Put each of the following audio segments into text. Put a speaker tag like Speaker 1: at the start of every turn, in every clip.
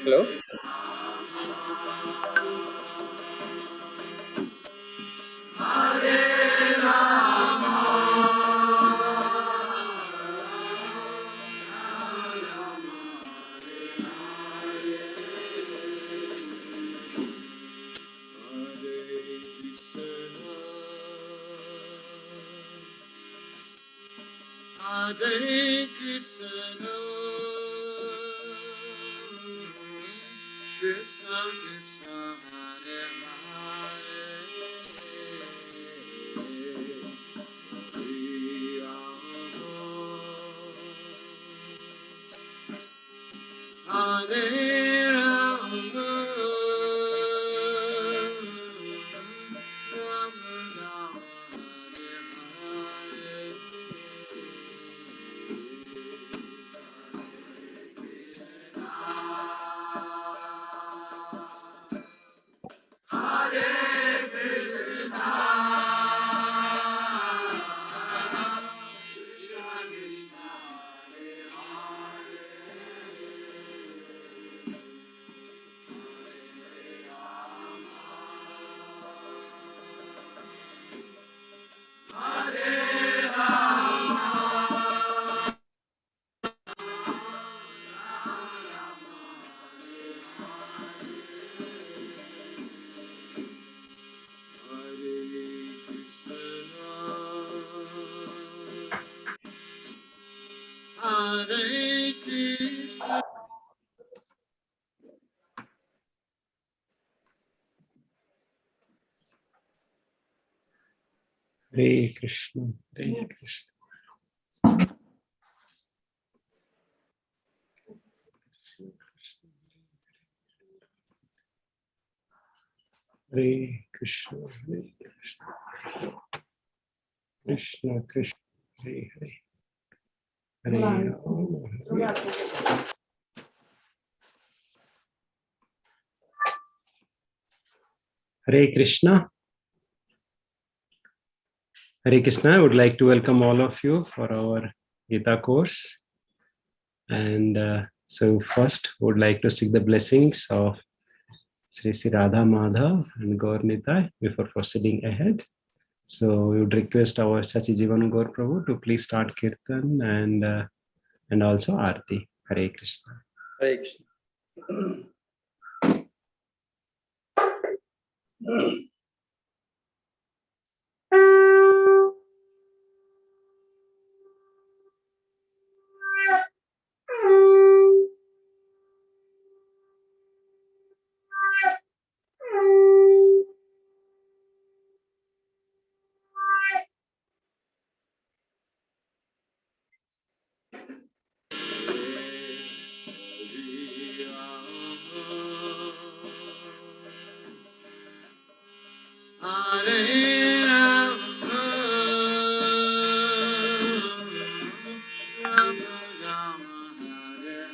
Speaker 1: Hello?
Speaker 2: Hare Krishna, Krishna Krishna, Hare Hare, Hare Rama, Rama Rama, Hare Hare. Hare Krishna.
Speaker 3: Hare Krishna, Hare Krishna. Hare Krishna, Hare Krishna. Krishna Krishna, Hare Hare. Hare Rama, Hare Rama. Hare Krishna. Hare Krishna. I would like to welcome all of you for our Gita course. And so first, would like to seek the blessings of Sri Sri Radha Madhav and Gaur Nitai before proceeding ahead. So we would request our Sachi Jivan Gaur Prabhu to please start Kirtan and also Aarti. Hare Krishna.
Speaker 1: Hare Krishna.
Speaker 2: Hare Rama, Rama Rama, Hare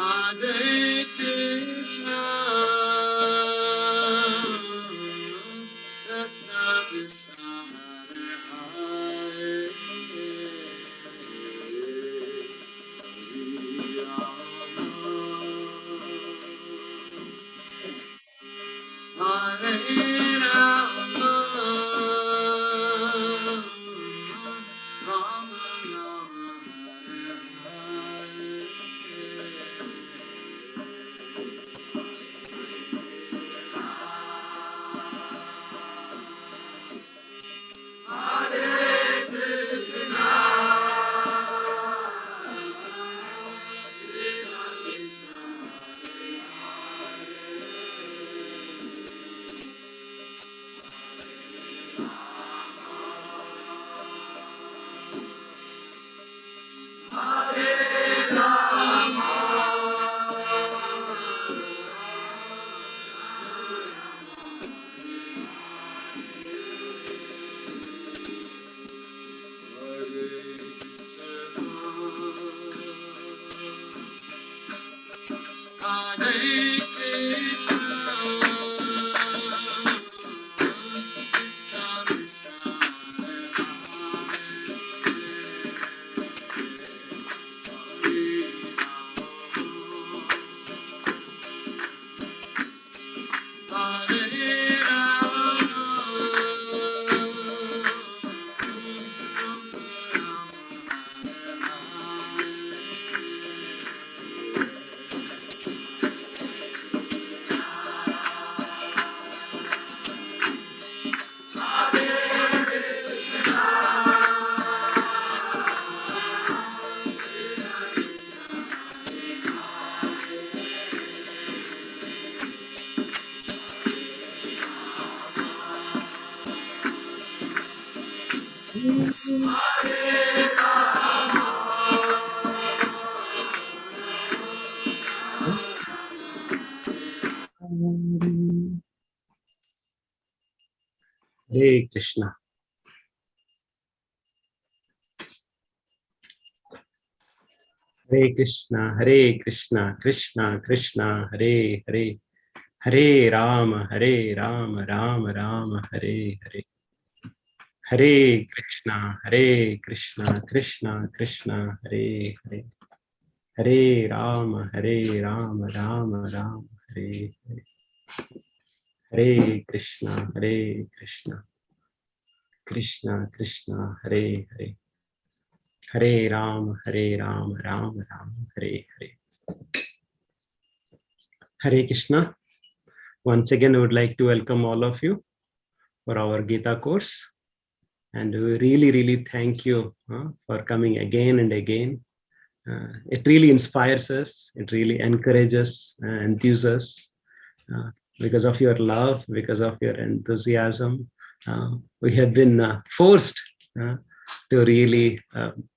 Speaker 2: Hare Krishna, Krishna Krishna, Hare Hare,
Speaker 3: Hare Krishna. Hare Krishna, Hare Krishna, Krishna Krishna, Hare Hare, Hare Rama, Rama Rama, Hare Hare. Hare Krishna, Krishna Krishna, Hare Hare. Hare Rama, Rama Rama, Hare Hare. Hare Krishna, Krishna Krishna, Hare Hare. Hare Rama, Rama Rama, Hare Hare. Hare Krishna. Once again, I would like to welcome all of you for our Gita course. And we really thank you for coming again and again. It really inspires us. It really encourages and enthuses us. Because of your love, because of your enthusiasm, we have been forced to really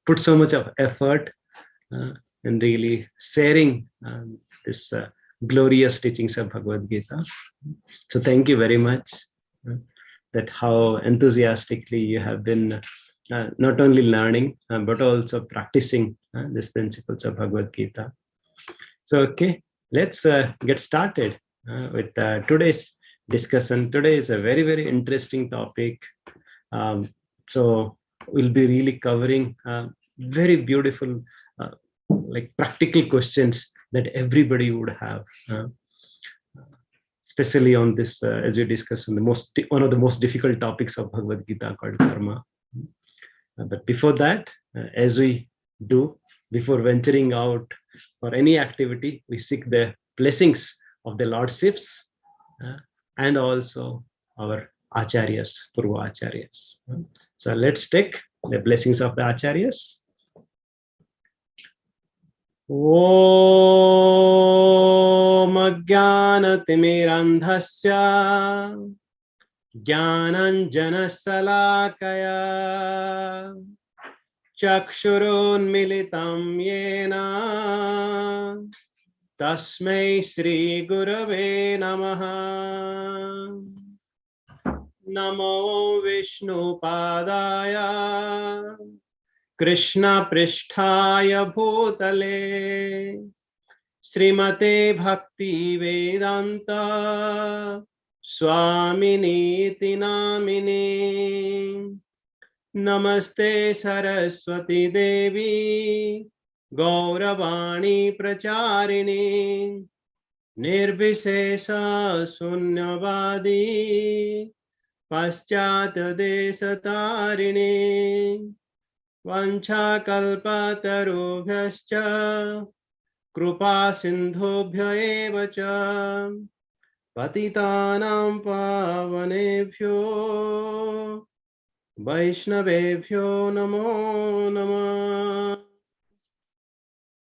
Speaker 3: put so much of effort in really sharing this glorious teachings of Bhagavad Gita. So thank you very much that how enthusiastically you have been not only learning but also practicing these principles of Bhagavad Gita. So okay, let's get started with today's discussion. Today is a very interesting topic. So we'll be really covering very beautiful like practical questions that everybody would have, especially on this, as we discussed, on one of the most difficult topics of Bhagavad Gita called Dharma. But before that, as we do, before venturing out for any activity, we seek the blessings of the Lordships and also our Acharyas, Purva Acharyas. So let's take the blessings of the Acharyas. Om Ajnanatimirandhasya Jnananjana Salakaya Chakshurunmilitam Yena Tasmai Shri Gurave Namaha. Namo Vishnu Padaya Krishna Pristhaya Bhutale Srimate Bhakti Vedanta Swaminiti Namine. Namaste Saraswati Devi Gauravani Pracharini Nirvishesha Sunyavadi Paschat Desatarini Vancha Kalpatarubhyascha Krupa Sindhubhya eva cha Patitanam Pavanebhyo Vaishnavebhyo Namo Namah.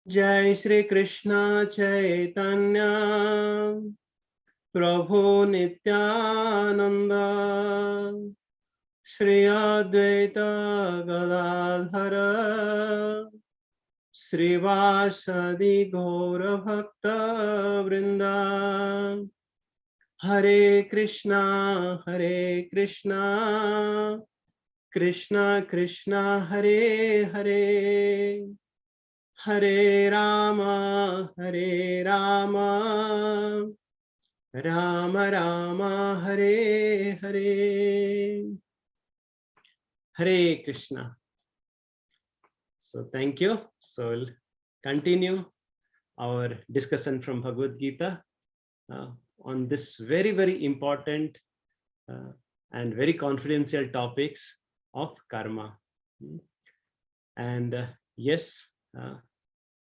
Speaker 3: Jai Shri Krishna Chaitanya Prabhu Nityananda Shri Advaita Gadadhara Srivasadi Gaura Bhakta Vrinda Hare Krishna Krishna Krishna Hare Hare Hare Rama Rama Rama Hare Hare. Hare Krishna. So thank you. So we'll continue our discussion from Bhagavad Gita on this very, very important and very confidential topics of karma. And yes,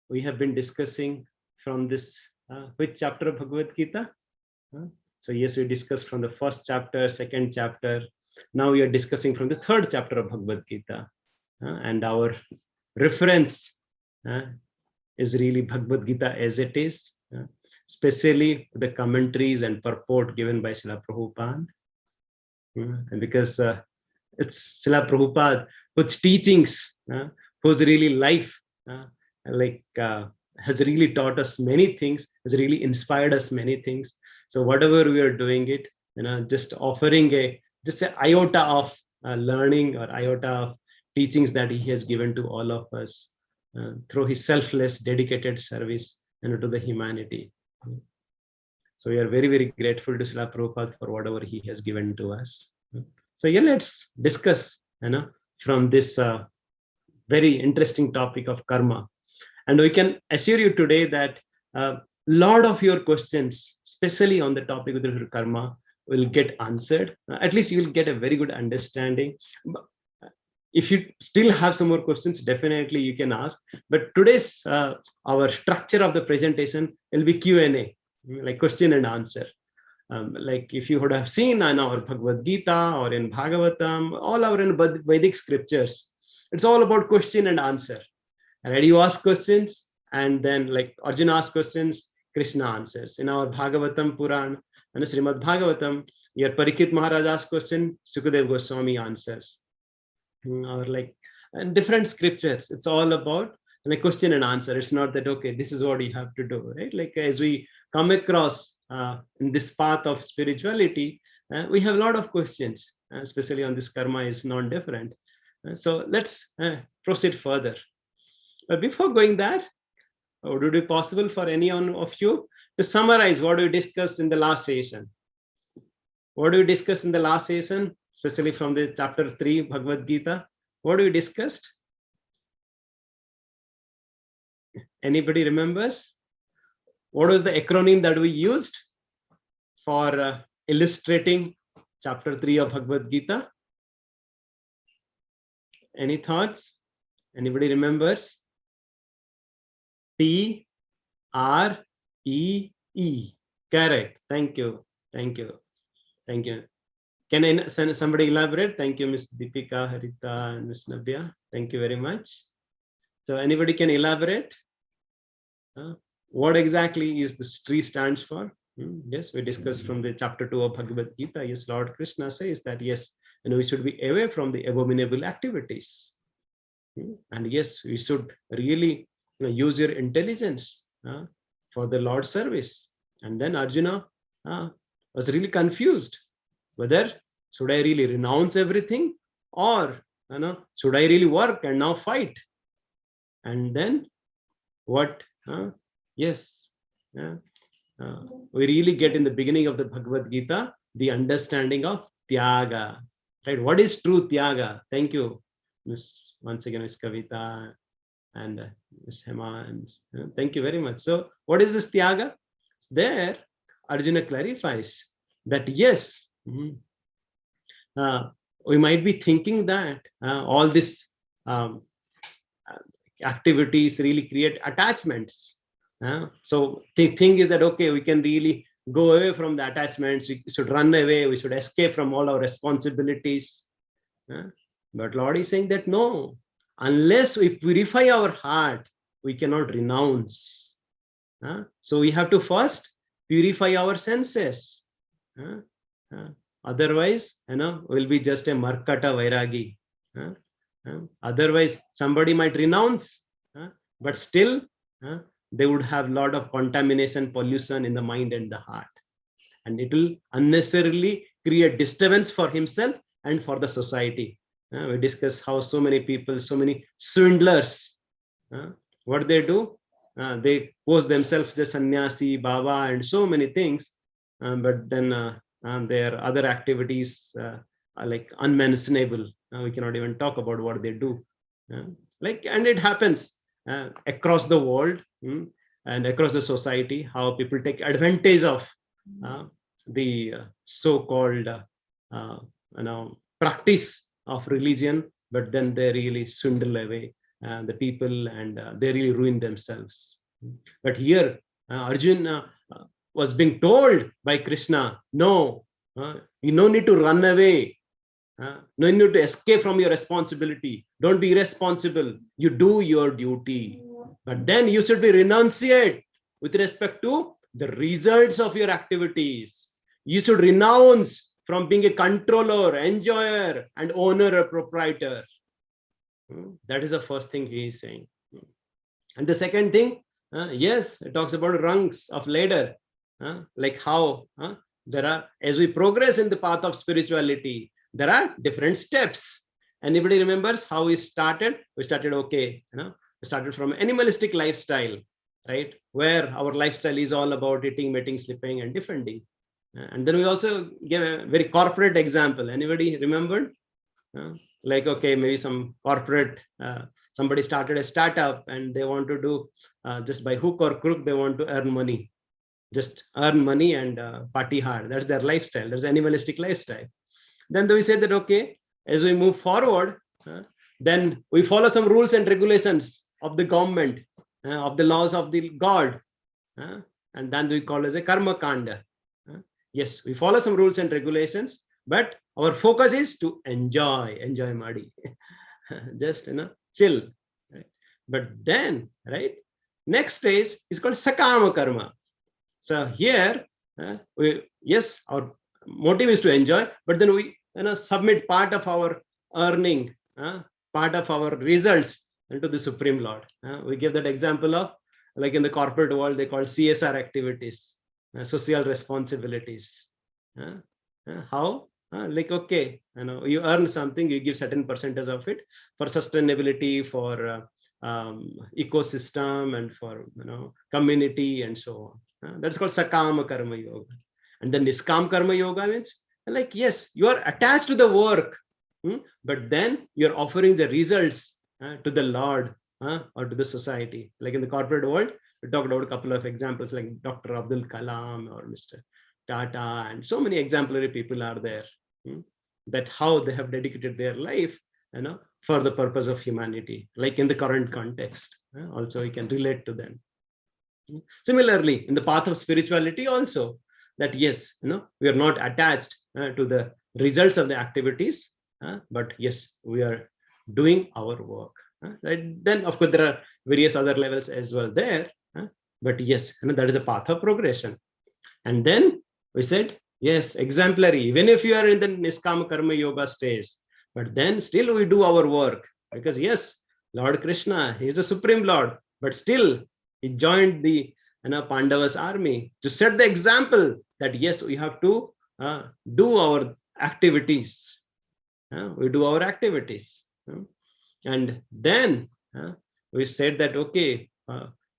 Speaker 3: we have been discussing from this, which chapter of Bhagavad Gita? So yes, we discussed from the first chapter, second chapter. Now we are discussing from the third chapter of Bhagavad Gita. And our reference is really Bhagavad Gita as it is, especially the commentaries and purport given by Srila Prabhupada. And because it's Srila Prabhupada whose teachings, whose really life, has really taught us many things, has really inspired us many things. So whatever we are doing it, just offering just an iota of learning or iota of teachings that he has given to all of us through his selfless, dedicated service to the humanity. So we are very, very grateful to Srila Prabhupada for whatever he has given to us. So yeah, let's discuss from this very interesting topic of karma. And we can assure you today that a lot of your questions, especially on the topic of the karma, will get answered. At least you will get a very good understanding. If you still have some more questions, definitely you can ask. But today's our structure of the presentation will be Q&A, like question and answer. Like if you would have seen in our Bhagavad Gita or in Bhagavatam, all our in Vedic scriptures, it's all about question and answer. And you ask questions, and then like Arjuna asks questions, Krishna answers. In our Bhagavatam Puran and Srimad Bhagavatam, your Parikshit Maharaj asks question, Sukadev Goswami answers. Or like and different scriptures, it's all about like question and answer. It's not that okay, this is what you have to do, right? Like as we come across in this path of spirituality, we have a lot of questions, especially on this karma is non-different. So let's proceed further. But before going that, would it be possible for any one of you to summarize what we discussed in the last session? What do we discuss in the last session, especially from the chapter 3 Bhagavad Gita? What do we discussed? Anybody remembers? What was the acronym that we used for illustrating chapter 3 of Bhagavad Gita? Any thoughts? Anybody remembers? TREE. Correct. Thank you. Thank you. Thank you. Can somebody elaborate? Thank you, Ms. Deepika, Harita, and Ms. Nabia. Thank you very much. So anybody can elaborate? What exactly is this tree stands for? Yes, we discussed from the chapter 2 of Bhagavad Gita. Yes, Lord Krishna says that yes, we should be away from the abominable activities. And yes, we should really use your intelligence for the Lord's service. And then Arjuna was really confused whether should I really renounce everything or should I really work and now fight? And then what? Yes, we really get in the beginning of the Bhagavad Gita the understanding of Tyaga. Right? What is true Tyaga? Thank you, Miss. Once again, Miss Kavita and Miss Hema. And thank you very much. So, what is this Tyaga? there Arjuna clarifies that yes, we might be thinking that all these um, activities really create attachments. So the thing is that, okay, we can really go away from the attachments. We should run away. We should escape from all our responsibilities. But Lord is saying that no, unless we purify our heart, we cannot renounce. So we have to first purify our senses. Otherwise, we'll be just a Markata Vairagi. Otherwise, somebody might renounce, but still they would have a lot of contamination, pollution in the mind and the heart. And it will unnecessarily create disturbance for himself and for the society. We discuss how so many people, so many swindlers, what they do, they pose themselves as sannyasi, baba, and so many things, but then their other activities are like unmentionable. We cannot even talk about what they do. And it happens across the world and across the society, how people take advantage of the so-called practice of religion, but then they really swindle away the people and they really ruin themselves. But here Arjuna was being told by Krishna, no, you no need to run away. No need to escape from your responsibility. Don't be irresponsible. You do your duty. But then you should be renunciate with respect to the results of your activities. You should renounce from being a controller, enjoyer, and owner or proprietor. That is the first thing he is saying. And the second thing, yes, it talks about rungs of ladder, like how there are, as we progress in the path of spirituality, there are different steps. Anybody remembers how we started? We started, okay, we started from animalistic lifestyle, right? Where our lifestyle is all about eating, mating, sleeping, and defending. And then we also gave a very corporate example. Anybody remembered? Like, okay, maybe some corporate, somebody started a startup and they want to do just by hook or crook, they want to earn money. Just earn money and party hard. That's their lifestyle. That's animalistic lifestyle. Then we say that, okay, as we move forward, then we follow some rules and regulations of the government, of the laws of the God. And then we call it as a karma kanda. Yes, we follow some rules and regulations, but our focus is to enjoy Madi. Just, chill. Right? But then, right, next stage is called sakama karma. So here, yes, our motive is to enjoy, but then we submit part of our earning, part of our results into the Supreme Lord. We give that example of, like in the corporate world, they call CSR activities, social responsibilities. How? Like, okay, you earn something, you give certain percentage of it for sustainability, for ecosystem, and for community, and so on. That's called Sakama Karma Yoga. And then Niskam Karma Yoga means, like, yes, you are attached to the work, but then you're offering the results to the Lord or to the society. Like in the corporate world, we talked about a couple of examples like Dr. Abdul Kalam or Mr. Tata, and so many exemplary people are there, that how they have dedicated their life for the purpose of humanity, like in the current context. Also, we can relate to them. Similarly, in the path of spirituality also, that yes, we are not attached to the results of the activities, but yes, we are doing our work. Then, of course, there are various other levels as well there, but yes, that is a path of progression. And then we said, yes, exemplary, even if you are in the Niskama Karma Yoga stage, but then still we do our work, because yes, Lord Krishna, he is the Supreme Lord, but still he joined the Pandavas army to set the example that yes, we have to do our activities. We do our activities. And then we said that, okay,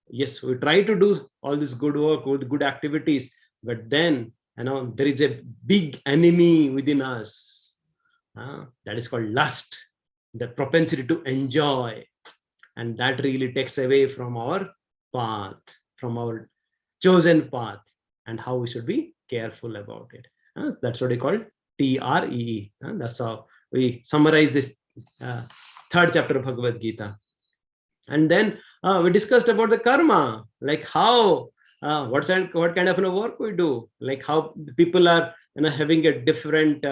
Speaker 3: yes, we try to do all this good work, good activities, but then there is a big enemy within us. That is called lust, the propensity to enjoy. And that really takes away from our path, from our chosen path. and how we should be careful about it. That's what we call TREE. That's how we summarize this third chapter of Bhagavad Gita. And then we discussed about the karma, like how what kind of work we do, like how people are having a different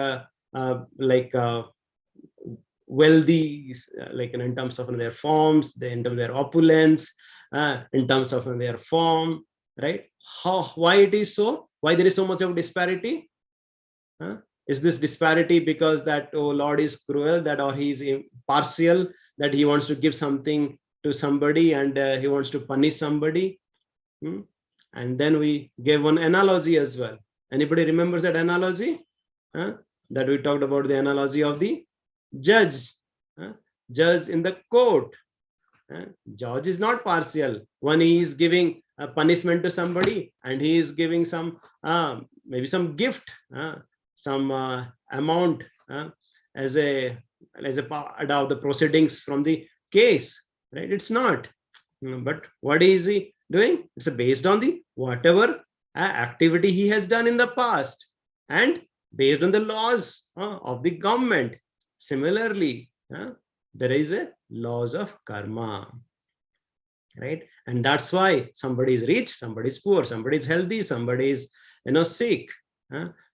Speaker 3: wealthy, like in terms of their forms, in terms of their opulence, in terms of their form, right? Why it is so? Why there is so much of disparity? Is this disparity because that, oh, Lord is cruel, that, or he is partial, that he wants to give something to somebody and he wants to punish somebody? And then we gave one analogy as well. Anybody remembers that analogy? That we talked about the analogy of the judge. Judge in the court. Judge is not partial. One is giving a punishment to somebody and he is giving some maybe some gift, some amount as a part of the proceedings from the case, right? It's not. But what is he doing? It's based on the whatever activity he has done in the past and based on the laws of the government. Similarly, there is a laws of karma, right? And that's why somebody is rich, somebody is poor, somebody is healthy, somebody is sick,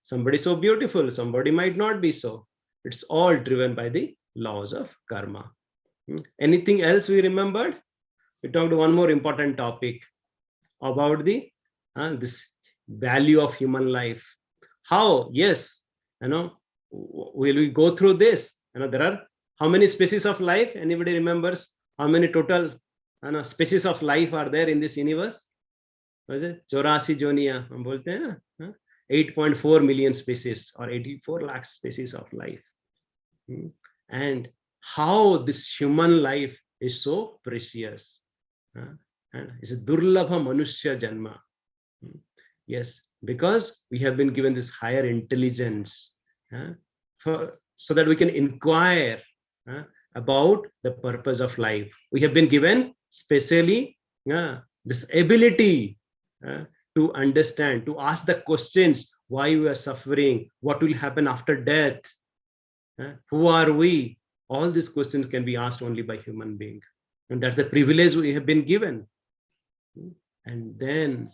Speaker 3: somebody is so beautiful, somebody might not be so. It's all driven by the laws of karma. Anything else we remembered? We talked one more important topic about the this value of human life. How? Yes, will we go through this? There are how many species of life? Anybody remembers how many total species of life are there in this universe? Was it 84 जोनिया हम बोलते हैं ना, 8.4 million species or 84 lakh species of life. And how this human life is so precious. And it's a durlabha manushya janma. Yes, because we have been given this higher intelligence so that we can inquire about the purpose of life. We have been given specially this ability to understand, to ask the questions, why we are suffering, what will happen after death, who are we? All these questions can be asked only by human being. And that's the privilege we have been given. And then,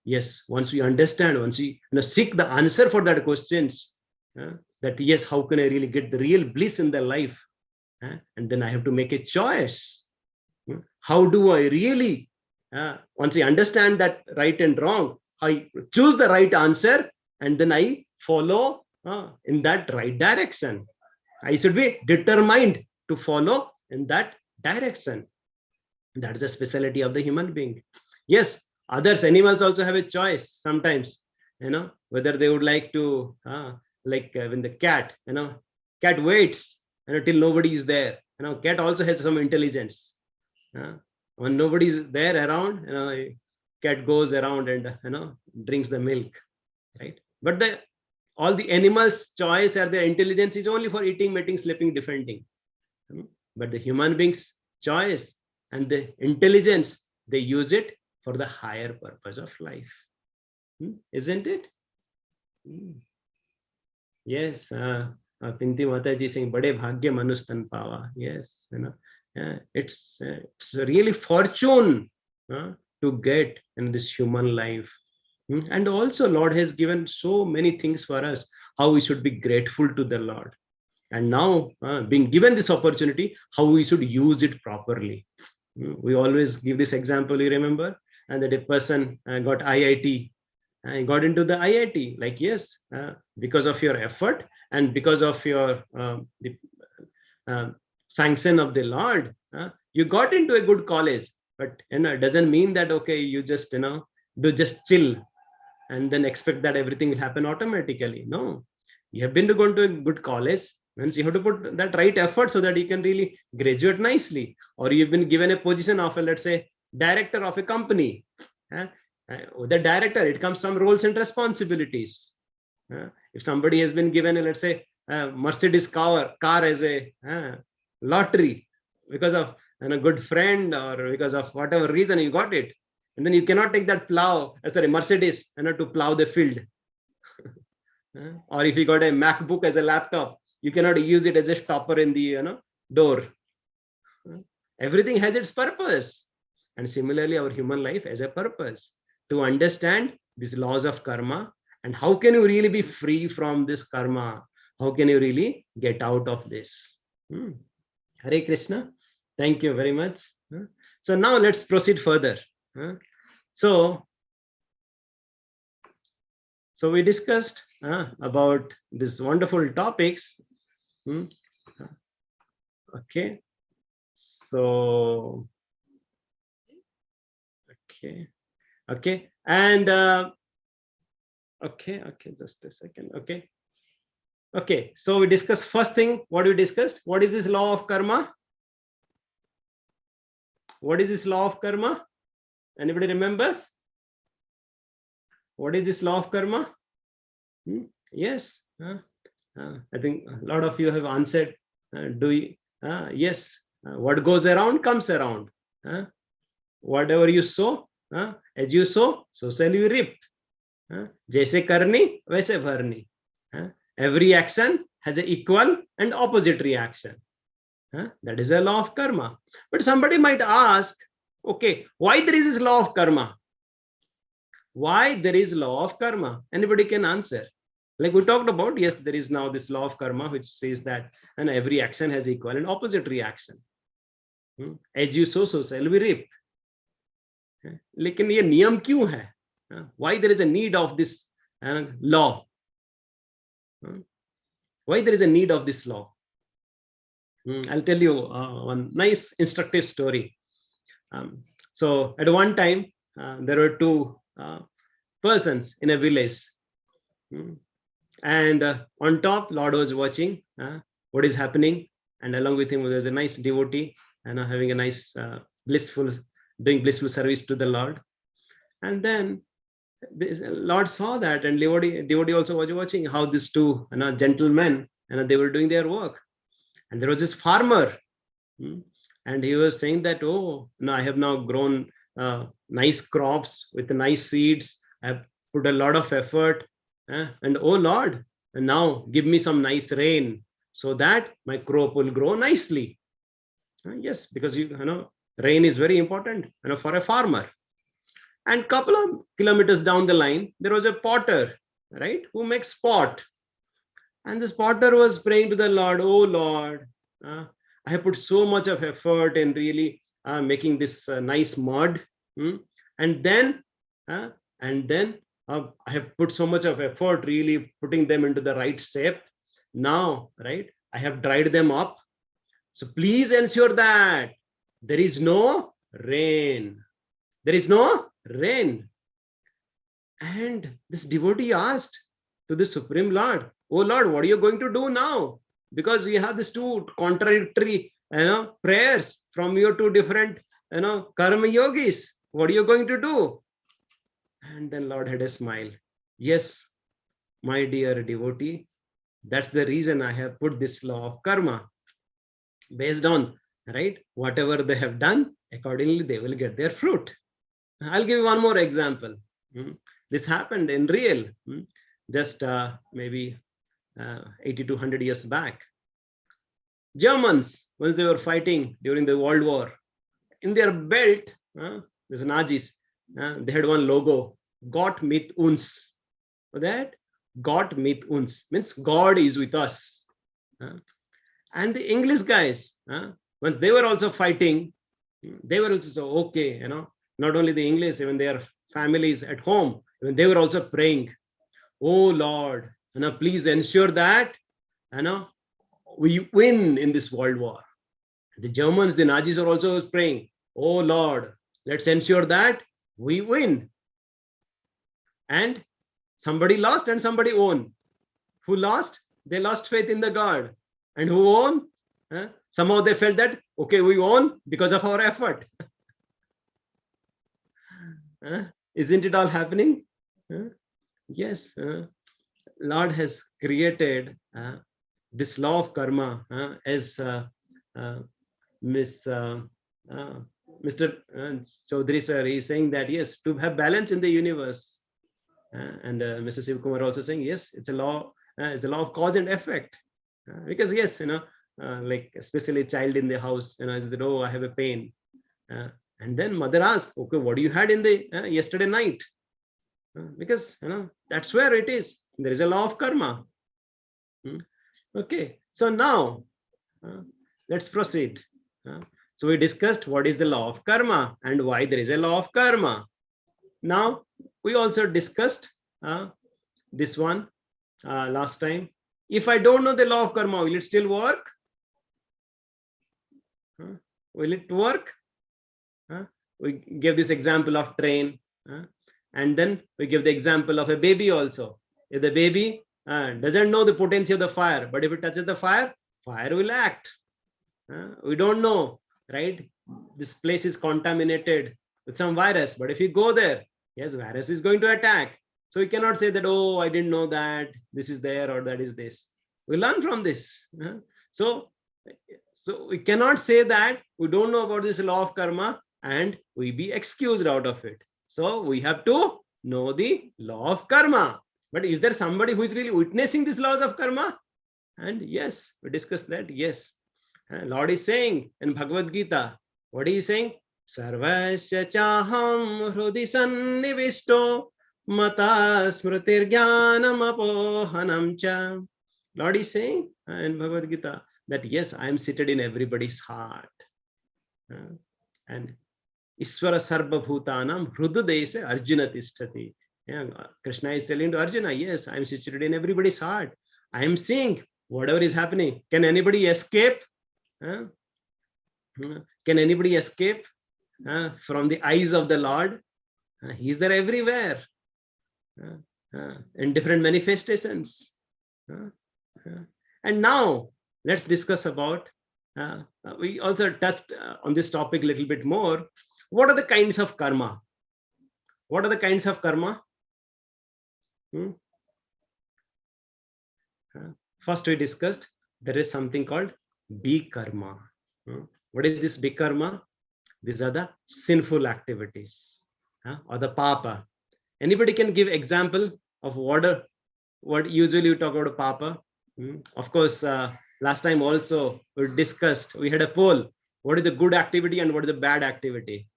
Speaker 3: yes, once we understand, once we seek the answer for that questions, that yes, how can I really get the real bliss in the life? And then I have to make a choice. How do I really, once I understand that right and wrong, I choose the right answer and then I follow in that right direction. I should be determined to follow in that direction. That's the specialty of the human being. Yes, others, animals also have a choice sometimes, whether they would like to, like when the cat, cat waits till nobody is there. Cat also has some intelligence. When nobody is there around, cat goes around and drinks the milk, right? But all the animals' choice or their intelligence is only for eating, mating, sleeping, defending. But the human being's choice and the intelligence, they use it for the higher purpose of life. Isn't it? Yes. Pinti Mataji saying, "Bade bhagya manustan pawa." Yes, it's really fortune to get in this human life. And also Lord has given so many things for us, how we should be grateful to the Lord. And now being given this opportunity, how we should use it properly. We always give this example, you remember? And that a person got IIT and got into the IIT, like, yes, because of your effort and because of your sanction of the Lord, you got into a good college. But it doesn't mean that, okay, you just do just chill and then expect that everything will happen automatically. No, you have been to go into a good college, means you have to put that right effort so that you can really graduate nicely. Or you've been given a position of, let's say, director of a company. The director, it comes some roles and responsibilities. If somebody has been given, let's say, Mercedes car as a lottery because of a good friend or because of whatever reason you got it, And then you cannot take that plow, sorry, Mercedes, to plow the field. Or if you got a MacBook as a laptop, you cannot use it as a stopper in the door. Everything has its purpose. And similarly, our human life has a purpose. To understand these laws of karma, and how can you really be free from this karma? How can you really get out of this? Hare Krishna. Thank you very much. So now let's proceed further. So we discussed about these wonderful topics. Okay. So, okay. And okay, just a second. Okay. So we discussed first thing, what we discussed. What is this law of karma? What is this law of karma? Anybody remembers? What is this law of karma? Yes. I think a lot of you have answered. Yes. What goes around comes around. Whatever you sow, as you sow, so shall you reap. Jaise karni, वैसे भरनी. Every action has an equal and opposite reaction. That is a law of karma. But somebody might ask, okay, why there is this law of karma? Why there is law of karma? Anybody can answer. Like we talked about, yes, there is now this law of karma which says that every action has equal and opposite reaction. As you sow, so shall we reap. लेकिन ये नियम क्यों है? Why there is a need of this law? Why there is a need of this law? I'll tell you one nice instructive story. So at one time, there were two persons in a village. And on top, Lord was watching what is happening. And along with him, there's a nice devotee and having a nice doing blissful service to the Lord. And then the Lord saw that, and devotee also was watching how these two gentlemen, they were doing their work. And there was this farmer, and he was saying that, oh, I have now grown nice crops with nice seeds. I have put a lot of effort, and oh Lord, and now give me some nice rain so that my crop will grow nicely. Yes, because rain is very important for a farmer. And couple of kilometers down the line, there was a potter, right, who makes pot. And this potter was praying to the Lord, oh Lord, I have put so much of effort in really making this nice mud. And then I have put so much of effort really putting them into the right shape. Now, right, I have dried them up. So please ensure that there is no rain. There is no rain. And this devotee asked to the Supreme Lord, oh Lord, what are you going to do now? Because we have these two contradictory prayers from your two different karma yogis. What are you going to do? And then Lord had a smile. Yes, my dear devotee, that's the reason I have put this law of karma. Based on, right, whatever they have done, accordingly they will get their fruit. I'll give you one more example. This happened in real, just maybe 80 to 100 years back. Germans, once they were fighting during the World War, in their belt, there's Nazis, they had one logo, Gott mit uns. For that, Gott mit uns means God is with us. And the English guys, once they were also fighting, they were also so okay, not only the English, even their families at home, even they were also praying, oh Lord, please ensure that we win in this world war. The Germans, the Nazis are also praying, oh Lord, let's ensure that we win. And somebody lost and somebody won. Who lost? They lost faith in the God. And who won? Somehow they felt that, okay, we won because of our effort. Isn't it all happening? Yes. Lord has created this law of karma as Miss Mr. Chaudhary sir is saying that yes, to have balance in the universe. And Mr. Sivakumar also saying yes, it's a law. It's the law of cause and effect. Because yes, like especially child in the house, I said, oh, I have a pain. And then mother asks, okay, what do you had in the yesterday night? Because that's where it is. There is a law of karma. Okay, so now let's proceed. So we discussed what is the law of karma and why there is a law of karma. Now we also discussed this one last time. If I don't know the law of karma, will it still work? Will it work? We give this example of train, and then we give the example of a baby also. If the baby doesn't know the potency of the fire, but if it touches the fire, fire will act. We don't know, right? This place is contaminated with some virus, but if you go there, yes, virus is going to attack. So we cannot say that, oh, I didn't know that this is there or that is this. We learn from this. So we cannot say that we don't know about this law of karma and we be excused out of it. So we have to know the law of karma. But is there somebody who is really witnessing these laws of karma? And yes, we discussed that. Yes, Lord is saying in Bhagavad Gita, what is he saying? Sarvasya chaham hrudi sannivishto mata smritir jnanam apohanam cha. Lord is saying in Bhagavad Gita that yes, I am seated in everybody's heart. And Iswara Sarva Bhutanam Hrududese Arjuna Tishtati. Krishna is telling to Arjuna, yes, I am situated in everybody's heart. I am seeing whatever is happening. Can anybody escape? Can anybody escape from the eyes of the Lord? He is there everywhere in different manifestations. And now let's discuss about, we also touched on this topic a little bit more. What are the kinds of karma? What are the kinds of karma? First we discussed there is something called bikarma. What is this bikarma? These are the sinful activities or the papa. Anybody can give example of what usually you talk about papa? Of course, last time also we discussed, we had a poll. What is the good activity and what is the bad activity?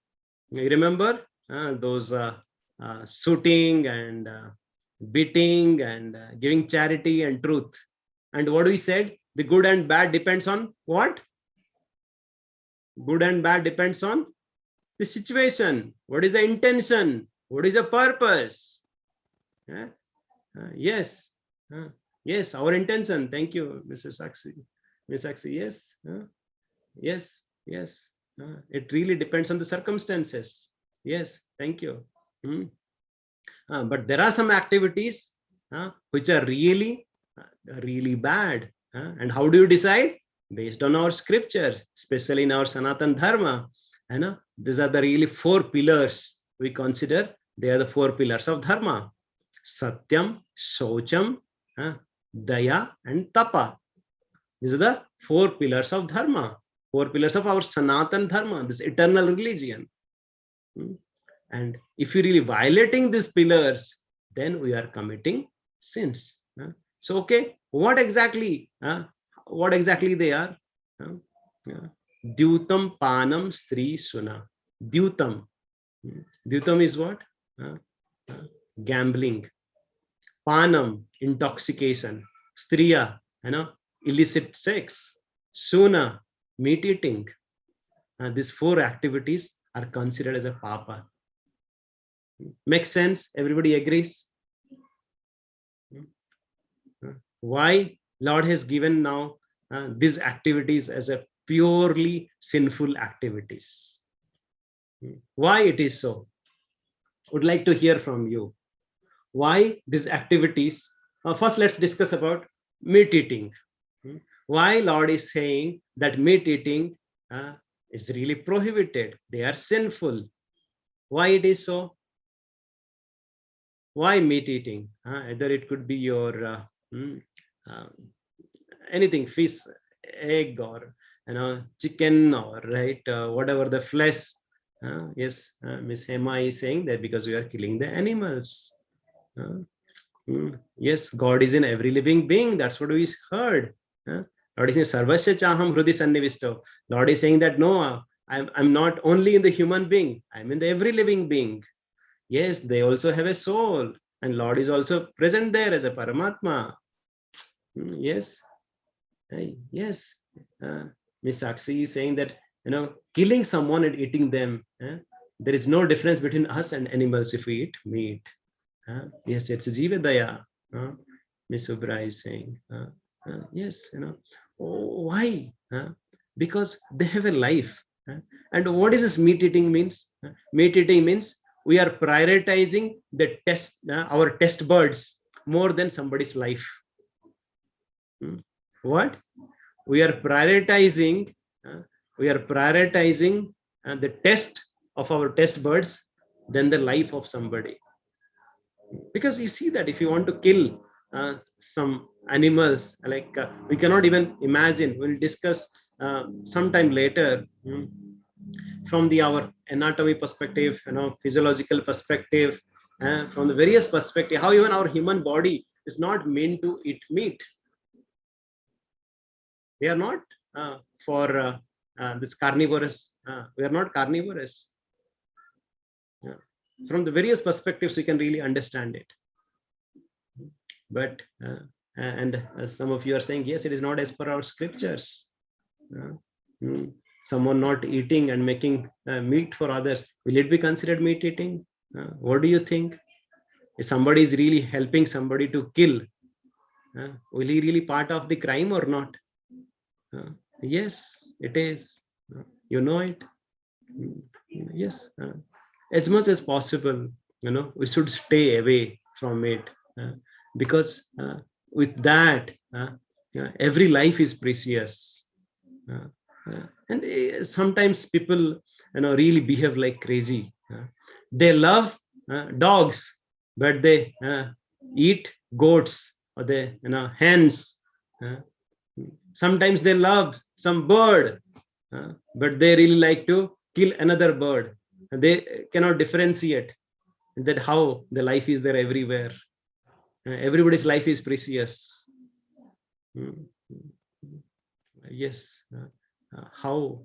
Speaker 3: You remember those shooting and beating and giving charity and truth. And what we said, the good and bad depends on what? Good and bad depends on the situation. What is the intention? What is the purpose? Yes. Yes, our intention. Thank you, Mrs. Saxi. Miss Saxi, yes. Yes, yes. It really depends on the circumstances. Yes, thank you. But there are some activities which are really, really bad. And how do you decide? Based on our scriptures, especially in our Sanatan Dharma. These are the really 4 pillars we consider. They are the 4 pillars of Dharma. Satyam, Shaucham, Daya, and Tapa. These are the 4 pillars of Dharma. 4 pillars of our Sanatan Dharma, this eternal religion. And if you're really violating these pillars, then we are committing sins. So, okay, what exactly they are? Dyutam Panam Stri Suna. Dyutam. Dyutam is what? Gambling. Panam, intoxication. Striya, illicit sex. Suna, meat eating. These 4 activities are considered as a papa. Makes sense? Everybody agrees? Why Lord has given now these activities as a purely sinful activities? Why it is so? Would like to hear from you. Why these activities? First, let's discuss about meat eating. Why Lord is saying that meat eating is really prohibited? They are sinful. Why it is so? Why meat eating? Either it could be your anything, fish, egg, or chicken, or whatever the flesh Yes, Miss Hema is saying that because we are killing the animals. Yes, God is in every living being. That's what we heard. Lord is saying, Sarvasya Chaham Hrudi Sannivisto. Lord is saying that no, I'm not only in the human being, I'm in the every living being. Yes, they also have a soul, and Lord is also present there as a Paramatma. Yes, yes. Miss Sakshi is saying that killing someone and eating them. There is no difference between us and animals if we eat meat. Yes, it's Jivedaya. Miss Ubra is saying. Yes, oh, why? Because they have a life. And what is this meat eating means? Meat eating means we are prioritizing the test, our test birds more than somebody's life. What? We are prioritizing, the test of our test birds than the life of somebody. Because you see that if you want to kill some animals, like we cannot even imagine, we'll discuss sometime later, from the our anatomy perspective, physiological perspective, from the various perspective, how even our human body is not meant to eat meat. They are not for this carnivorous. We are not carnivorous. From the various perspectives, we can really understand it. But and some of you are saying, yes, it is not as per our scriptures. Someone not eating and making meat for others, will it be considered meat eating? What do you think? If somebody is really helping somebody to kill, will he really part of the crime or not? Yes, it is. You know it. Yes, as much as possible, we should stay away from it, because with that, every life is precious. And sometimes people, really behave like crazy. They love dogs, but they eat goats, or they, hens. Sometimes they love some bird, but they really like to kill another bird. They cannot differentiate that how the life is there everywhere. Everybody's life is precious. Yes. How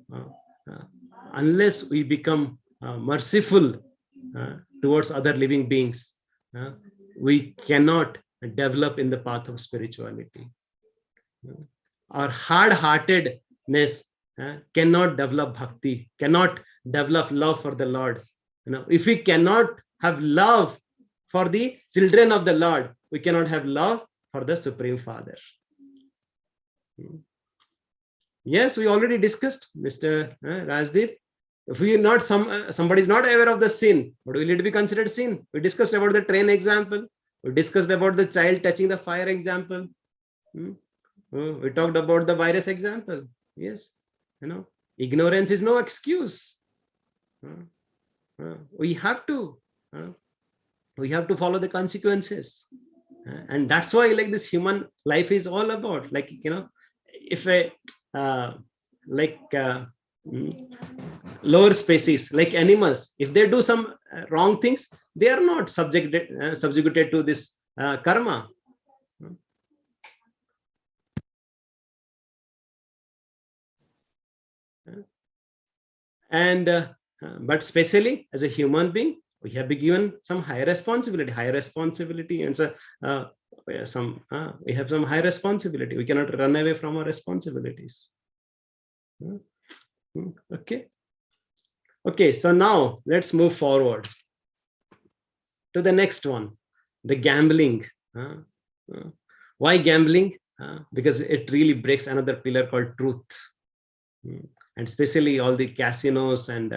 Speaker 3: unless we become merciful towards other living beings, we cannot develop in the path of spirituality. Our hard-heartedness cannot develop bhakti, cannot develop love for the Lord. If we cannot have love for the children of the Lord, we cannot have love for the Supreme Father. Yes, we already discussed, Mr. Rajdeep. If we are not somebody is not aware of the sin, but will it be considered sin? We discussed about the train example. We discussed about the child touching the fire example. We talked about the virus example. Yes, ignorance is no excuse. We have to follow the consequences, and that's why, like, this human life is all about, like, if a lower species like animals, if they do some wrong things, they are not subjugated to this karma. And but especially as a human being, we have been given some high responsibility, and so we have some high responsibility. We cannot run away from our responsibilities. Okay, so now let's move forward to the next one, the gambling. Why gambling? Because it really breaks another pillar called truth. And especially all the casinos and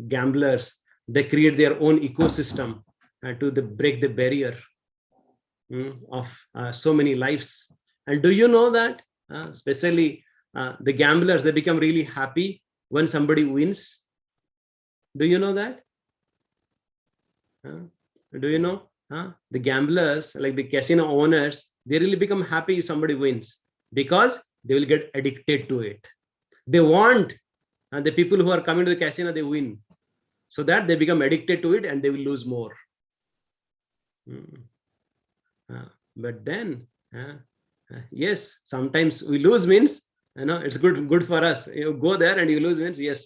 Speaker 3: gamblers, they create their own ecosystem to break the barrier of so many lives. And do you know that especially the gamblers, they become really happy when somebody wins? Do you know that? Do you know the gamblers, like the casino owners, they really become happy if somebody wins, because they will get addicted to it. They want the people who are coming to the casino, they win. so that they become addicted to it and they will lose more. But then, yes, sometimes we lose means, it's good for us. You go there and you lose means, yes,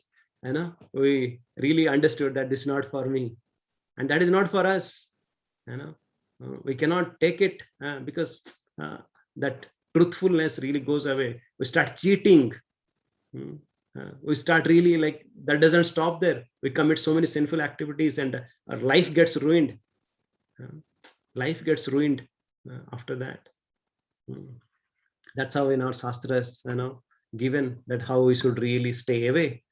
Speaker 3: we really understood that this is not for me, and that is not for us. We cannot take it because that truthfulness really goes away. We start cheating. We start really like that doesn't stop there. We commit so many sinful activities and our life gets ruined. Life gets ruined after that. That's how in our shastras, given that how we should really stay away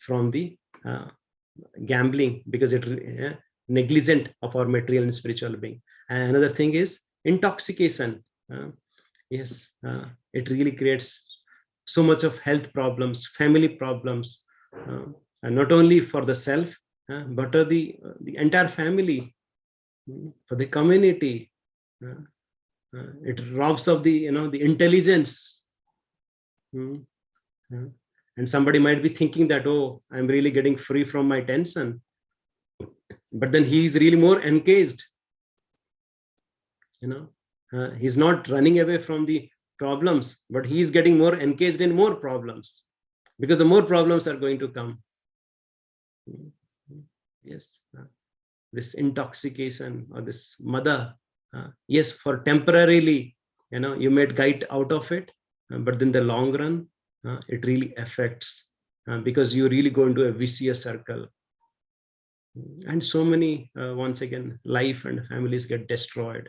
Speaker 3: from the gambling, because it negligent of our material and spiritual being. And another thing is intoxication. Yes, it really creates so much of health problems, family problems, and not only for the self, but the entire family, for the community. It robs of the the intelligence. And somebody might be thinking that, oh, I'm really getting free from my tension, but then he is really more engaged. He's not running away from the problems, but he is getting more engaged in more problems, because the more problems are going to come. Yes, this intoxication or this mother, yes, for temporarily, you may get out of it, but in the long run, it really affects, because you really go into a vicious circle. And so many, once again, life and families get destroyed.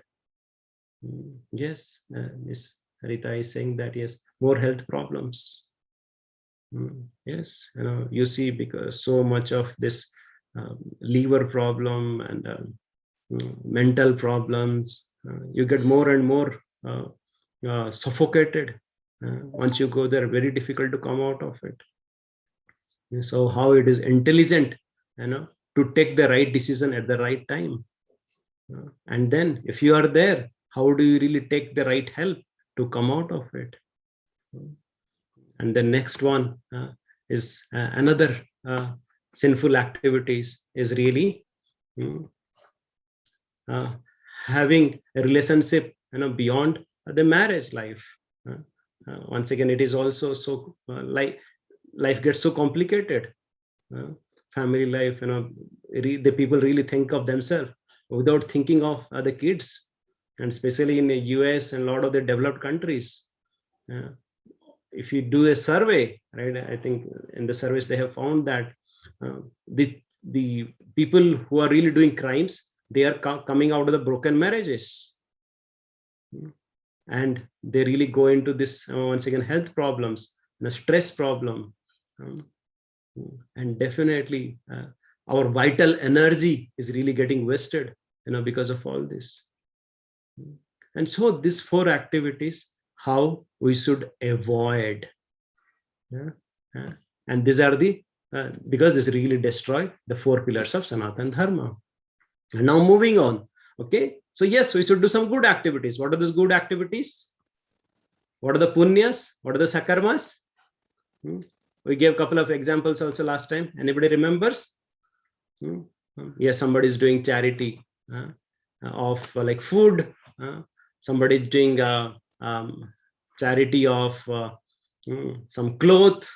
Speaker 3: Yes, Miss Rita is saying that, yes, more health problems. Yes, you see, because so much of this liver problem and mental problems, you get more and more suffocated. Once you go there, very difficult to come out of it. So how it is intelligent, to take the right decision at the right time. And then if you are there, how do you really take the right help to come out of it? And the next one is another sinful activities is really having a relationship beyond the marriage life. Once again, it is also so life gets so complicated. Family life, the people really think of themselves without thinking of the kids, and especially in the US and a lot of the developed countries. If you do a survey, right, I think in the surveys they have found that the people who are really doing crimes, they are coming out of the broken marriages, and they really go into this once again health problems, the stress problem, and definitely our vital energy is really getting wasted, because of all this. And so these 4 activities, how we should avoid, and these are the because this really destroy the 4 pillars of Sanatana Dharma. And now moving on. Okay, so yes, we should do some good activities. What are those good activities? What are the punyas? What are the sakarmas? We gave a couple of examples also last time. Anybody remembers? Yes, somebody is doing charity of like food. Somebody is doing charity of some cloth,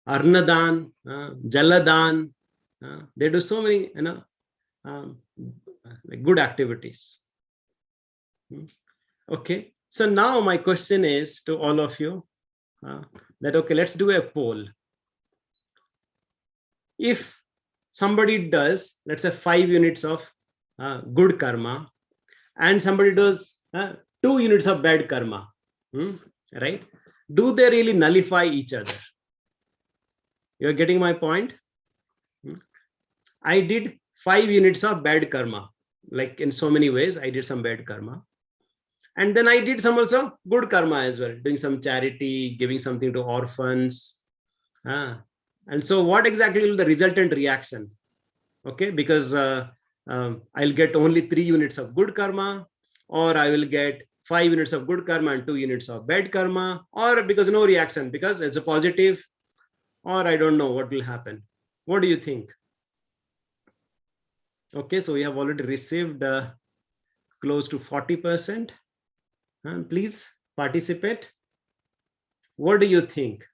Speaker 3: arnadan, jaladan. They do so many, like good activities. Okay, so now my question is to all of you that, okay, let's do a poll. If somebody does, let's say 5 units of good karma, and somebody does 2 units of bad karma, right? Do they really nullify each other? You're getting my point? I did 5 units of bad karma, like in so many ways I did some bad karma, and then I did some also good karma as well, doing some charity, giving something to orphans. And so what exactly will the resultant reaction? Okay, because I'll get only 3 units of good karma, or I will get 5 units of good karma and 2 units of bad karma, or because no reaction, because it's a positive, or I don't know what will happen. What do you think? Okay, so we have already received close to 40%. Please participate. What do you think?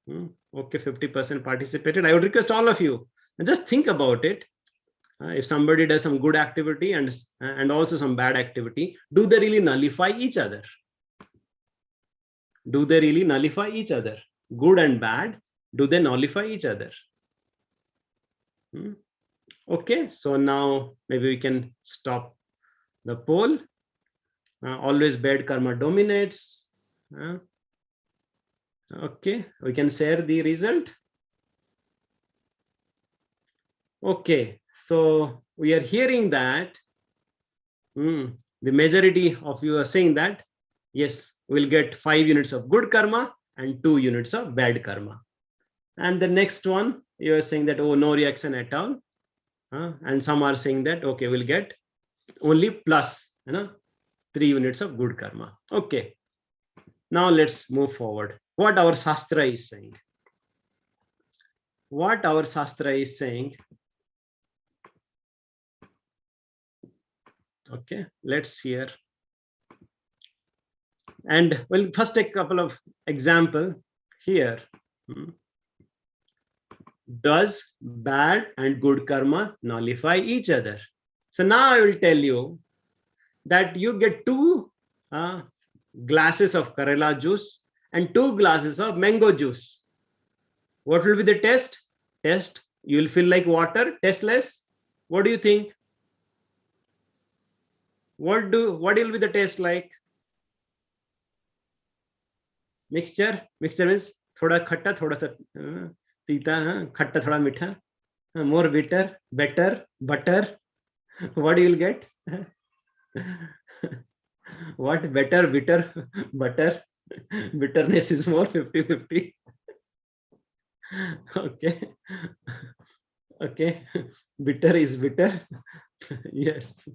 Speaker 3: Okay, 50% participated. I would request all of you, just think about it. If somebody does some good activity and also some bad activity, do they really nullify each other? Do they really nullify each other? Good and bad, do they nullify each other? Okay, so now maybe we can stop the poll. Always bad karma dominates. Okay, we can share the result. Okay, so we are hearing that the majority of you are saying that yes, we'll get 5 units of good karma and 2 units of bad karma. And the next one, you are saying that, oh, no reaction at all. And some are saying that, okay, we'll get only plus 3 units of good karma. Okay, now let's move forward. What our Shastra is saying. What our Shastra is saying. Okay, let's hear. And we'll first take a couple of examples here. Does bad and good karma nullify each other? So now I will tell you that you get 2 glasses of Karela juice and 2 glasses of mango juice. What will be the test? Test, you will feel like water, tasteless. What do you think? What will be the taste like? Mixture means thoda khatta, thoda sa pita, khatta, thoda mitha, more bitter, better, butter. What you will get? What better, bitter, butter? Bitterness is more 50-50. Okay. Okay. Bitter is bitter. Yes.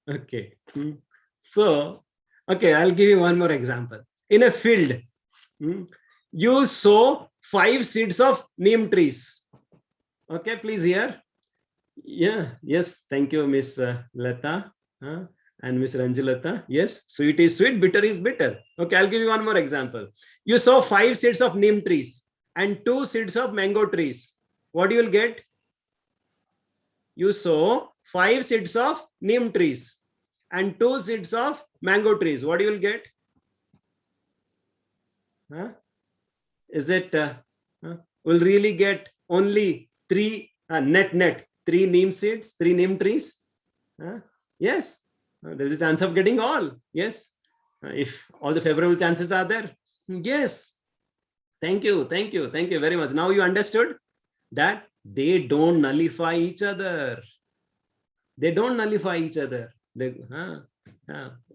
Speaker 3: Okay. So, okay, I'll give you one more example. In a field, you sow 5 seeds of neem trees. Okay, please hear. Yeah, yes, thank you, Miss Lata and Miss Ranjilata. Yes, sweet is sweet, bitter is bitter. Okay, I'll give you one more example. You sow 5 seeds of neem trees and 2 seeds of mango trees. What you will get? You sow 5 seeds of neem trees and 2 seeds of mango trees. What you will get? Is it will really get only 3 net 3 neem seeds, 3 neem trees? Yes, there is a chance of getting all. Yes, if all the favorable chances are there. Yes, thank you very much. Now you understood that they don't nullify each other. They don't nullify each other.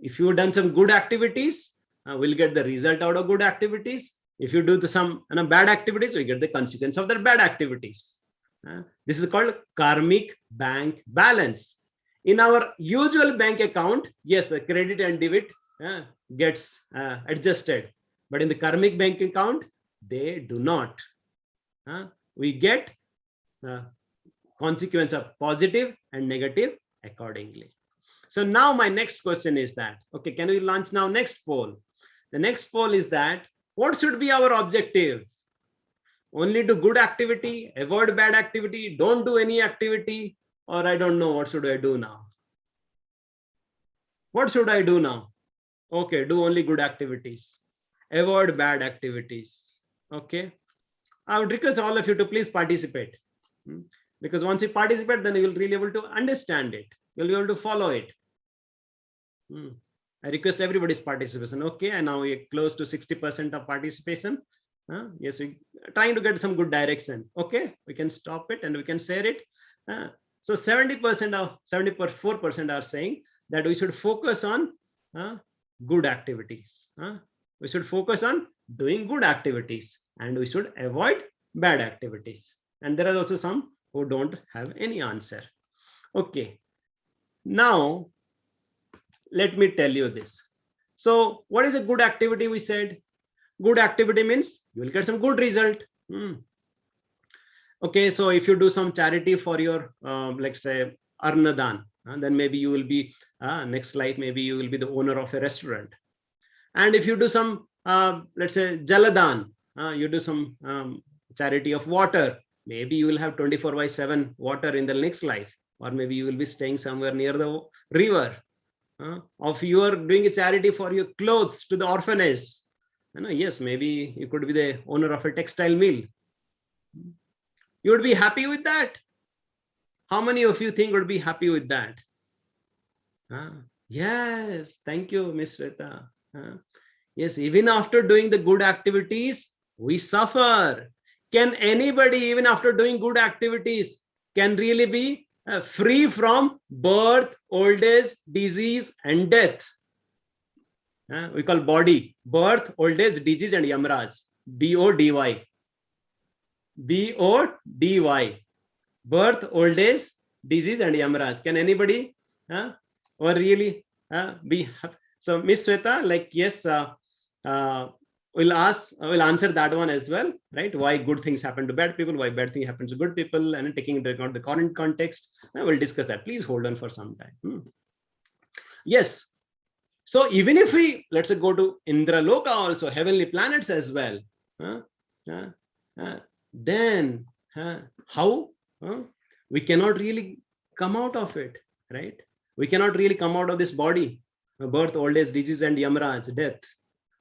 Speaker 3: If you've done some good activities, we'll get the result out of good activities. If you do some bad activities, we get the consequence of their bad activities. This is called karmic bank balance. In our usual bank account, yes, the credit and debit gets adjusted. But in the karmic bank account, they do not. We get consequence of positive and negative accordingly. So now my next question is that, okay, can we launch now next poll? The next poll is that, what should be our objective? Only do good activity, avoid bad activity, don't do any activity, or I don't know, what should I do now? What should I do now? Okay, do only good activities, avoid bad activities. Okay, I would request all of you to please participate, because once you participate, then you will really able to understand it. You'll be able to follow it. I request everybody's participation. Okay, and now we're close to 60% of participation. Yes, we're trying to get some good direction. Okay, we can stop it and we can share it. So 70% of 74% are saying that we should focus on good activities. We should focus on doing good activities and we should avoid bad activities. And there are also some who don't have any answer. Okay, now let me tell you this. So what is a good activity? We said good activity means you will get some good result. Okay, so if you do some charity for your, let's say, Arnadan, then maybe you will be, next life, maybe you will be the owner of a restaurant. And if you do some, let's say, Jaladan, you do some charity of water, maybe you will have 24/7 water in the next life, or maybe you will be staying somewhere near the river. Of you are doing a charity for your clothes to the orphanage. Yes, maybe you could be the owner of a textile mill. You would be happy with that. How many of you think would be happy with that? Yes, thank you, Miss Sweta. Yes, even after doing the good activities, we suffer. Can anybody, even after doing good activities, can really be free from birth, old age, disease, and death? We call body birth, old age, disease, and Yamraj. BODY. BODY. Birth, old age, disease, and Yamraj. Can anybody or really be happy? So, Miss Sweta, like, yes, we'll answer that one as well, right? Why good things happen to bad people, why bad thing happens to good people, and taking into account the current context. We'll discuss that. Please hold on for some time. Yes. So even if we, let's say, go to Indraloka also, heavenly planets as well, then how we cannot really come out of it, right? We cannot really come out of this body, birth, old age, disease, and Yamraj, death.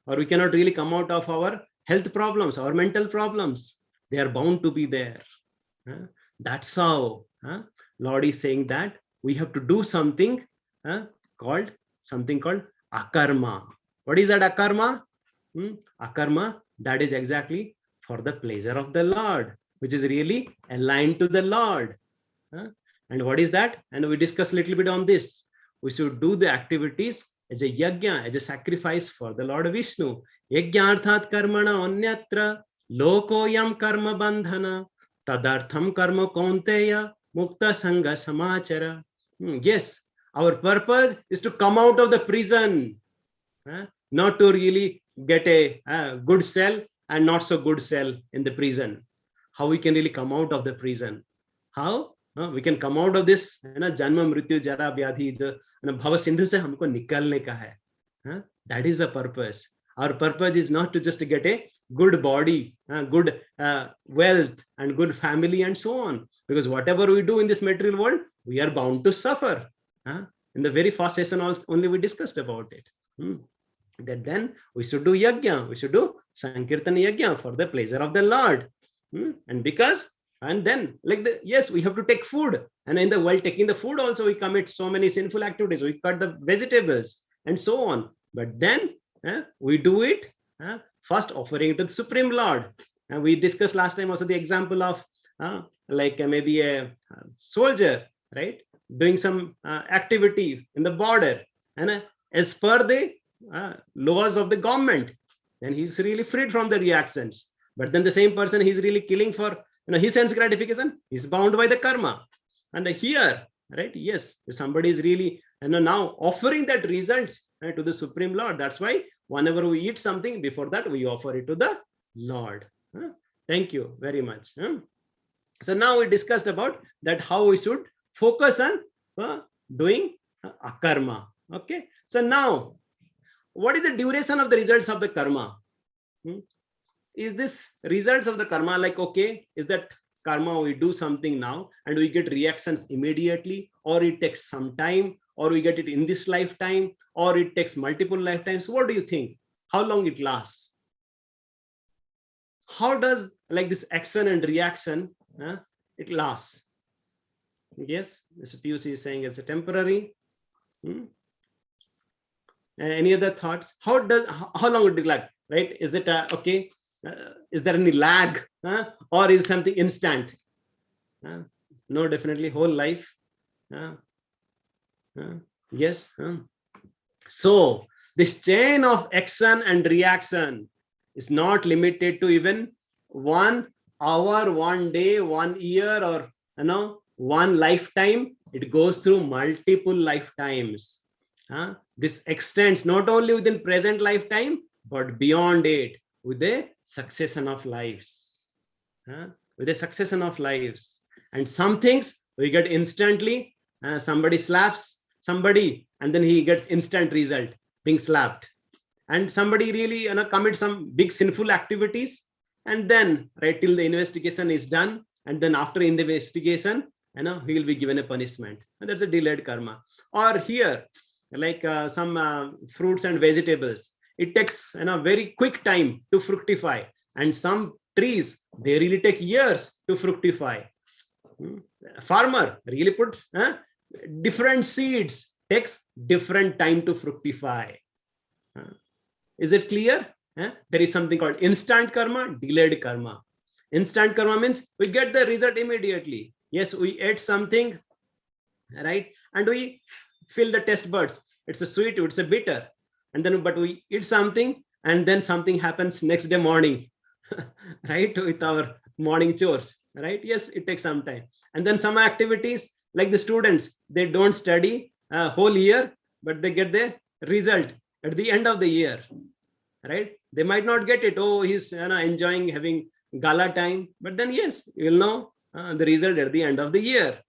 Speaker 3: Or we cannot really come out of our health problems, our mental problems. They are bound to be there. That's how Lord is saying that we have to do something called akarma. What is that akarma? Akarma, that is exactly for the pleasure of the Lord, which is really aligned to the Lord. And what is that? And we discuss a little bit on this. We should do the activities as a yajna, as a sacrifice for the Lord Vishnu. Yajna arthat karmana anyatra lokoyam karma bandhana tadartham karma kaunteya mukta sangha samachara. Yes, our purpose is to come out of the prison, not to really get a good cell and not so good cell in the prison. How we can really come out of the prison? How we can come out of this janma mrityu jara vyadhi jo bhava sindhu se humko nikalne ka hai. That is the purpose. Our purpose is not to just get a good body, good wealth, and good family, and so on. Because whatever we do in this material world, we are bound to suffer. In the very first session only we discussed about it. That then we should do yajna, we should do sankirtan yajna for the pleasure of the Lord. And because, and then like yes, we have to take food, and in the while taking the food also we commit so many sinful activities. We cut the vegetables and so on. But then we do it first offering it to the Supreme Lord. And we discussed last time also the example of like maybe a soldier, right, doing some activity in the border, and as per the laws of the government, then he's really freed from the reactions. But then the same person he's really killing for his sense gratification, he's bound by the karma. And here, right, yes, somebody is really now offering that results to the Supreme Lord. That's why whenever we eat something, before that we offer it to the Lord. Thank you very much. So now we discussed about that how we should focus on doing akarma. Okay. So now, what is the duration of the results of the karma? Is this results of the karma like, okay, is that karma we do something now and we get reactions immediately, or it takes some time, or we get it in this lifetime, or it takes multiple lifetimes? What do you think? How long it lasts? How does like this action and reaction it lasts? Yes, Mr. Pius is saying it's a temporary. Any other thoughts? How long would it like, right? Is it okay? Is there any lag, or is something instant? No, definitely whole life. Yes. So this chain of action and reaction is not limited to even 1 hour, 1 day, 1 year, or 1 lifetime. It goes through multiple lifetimes. This extends not only within present lifetime, but beyond it with a succession of lives. with a succession of lives. And some things we get instantly. Somebody slaps somebody, and then he gets instant result, being slapped. And somebody really commit some big sinful activities, and then right till the investigation is done, and then after in the investigation, he will be given a punishment, and that's a delayed karma. Or here, like some fruits and vegetables, it takes very quick time to fructify, and some trees, they really take years to fructify. Farmer really puts different seeds, takes different time to fructify. Is it clear? There is something called instant karma, delayed karma. Instant karma means we get the result immediately. Yes, we ate something, right? And we feel the taste buds. It's a sweet, it's a bitter. And then, but we eat something, and then something happens next day morning, right? With our morning chores, right? Yes, it takes some time. And then some activities, like the students, they don't study a whole year, but they get the result at the end of the year, right? They might not get it. Oh, he's enjoying having gala time, but then yes, you'll know the result at the end of the year,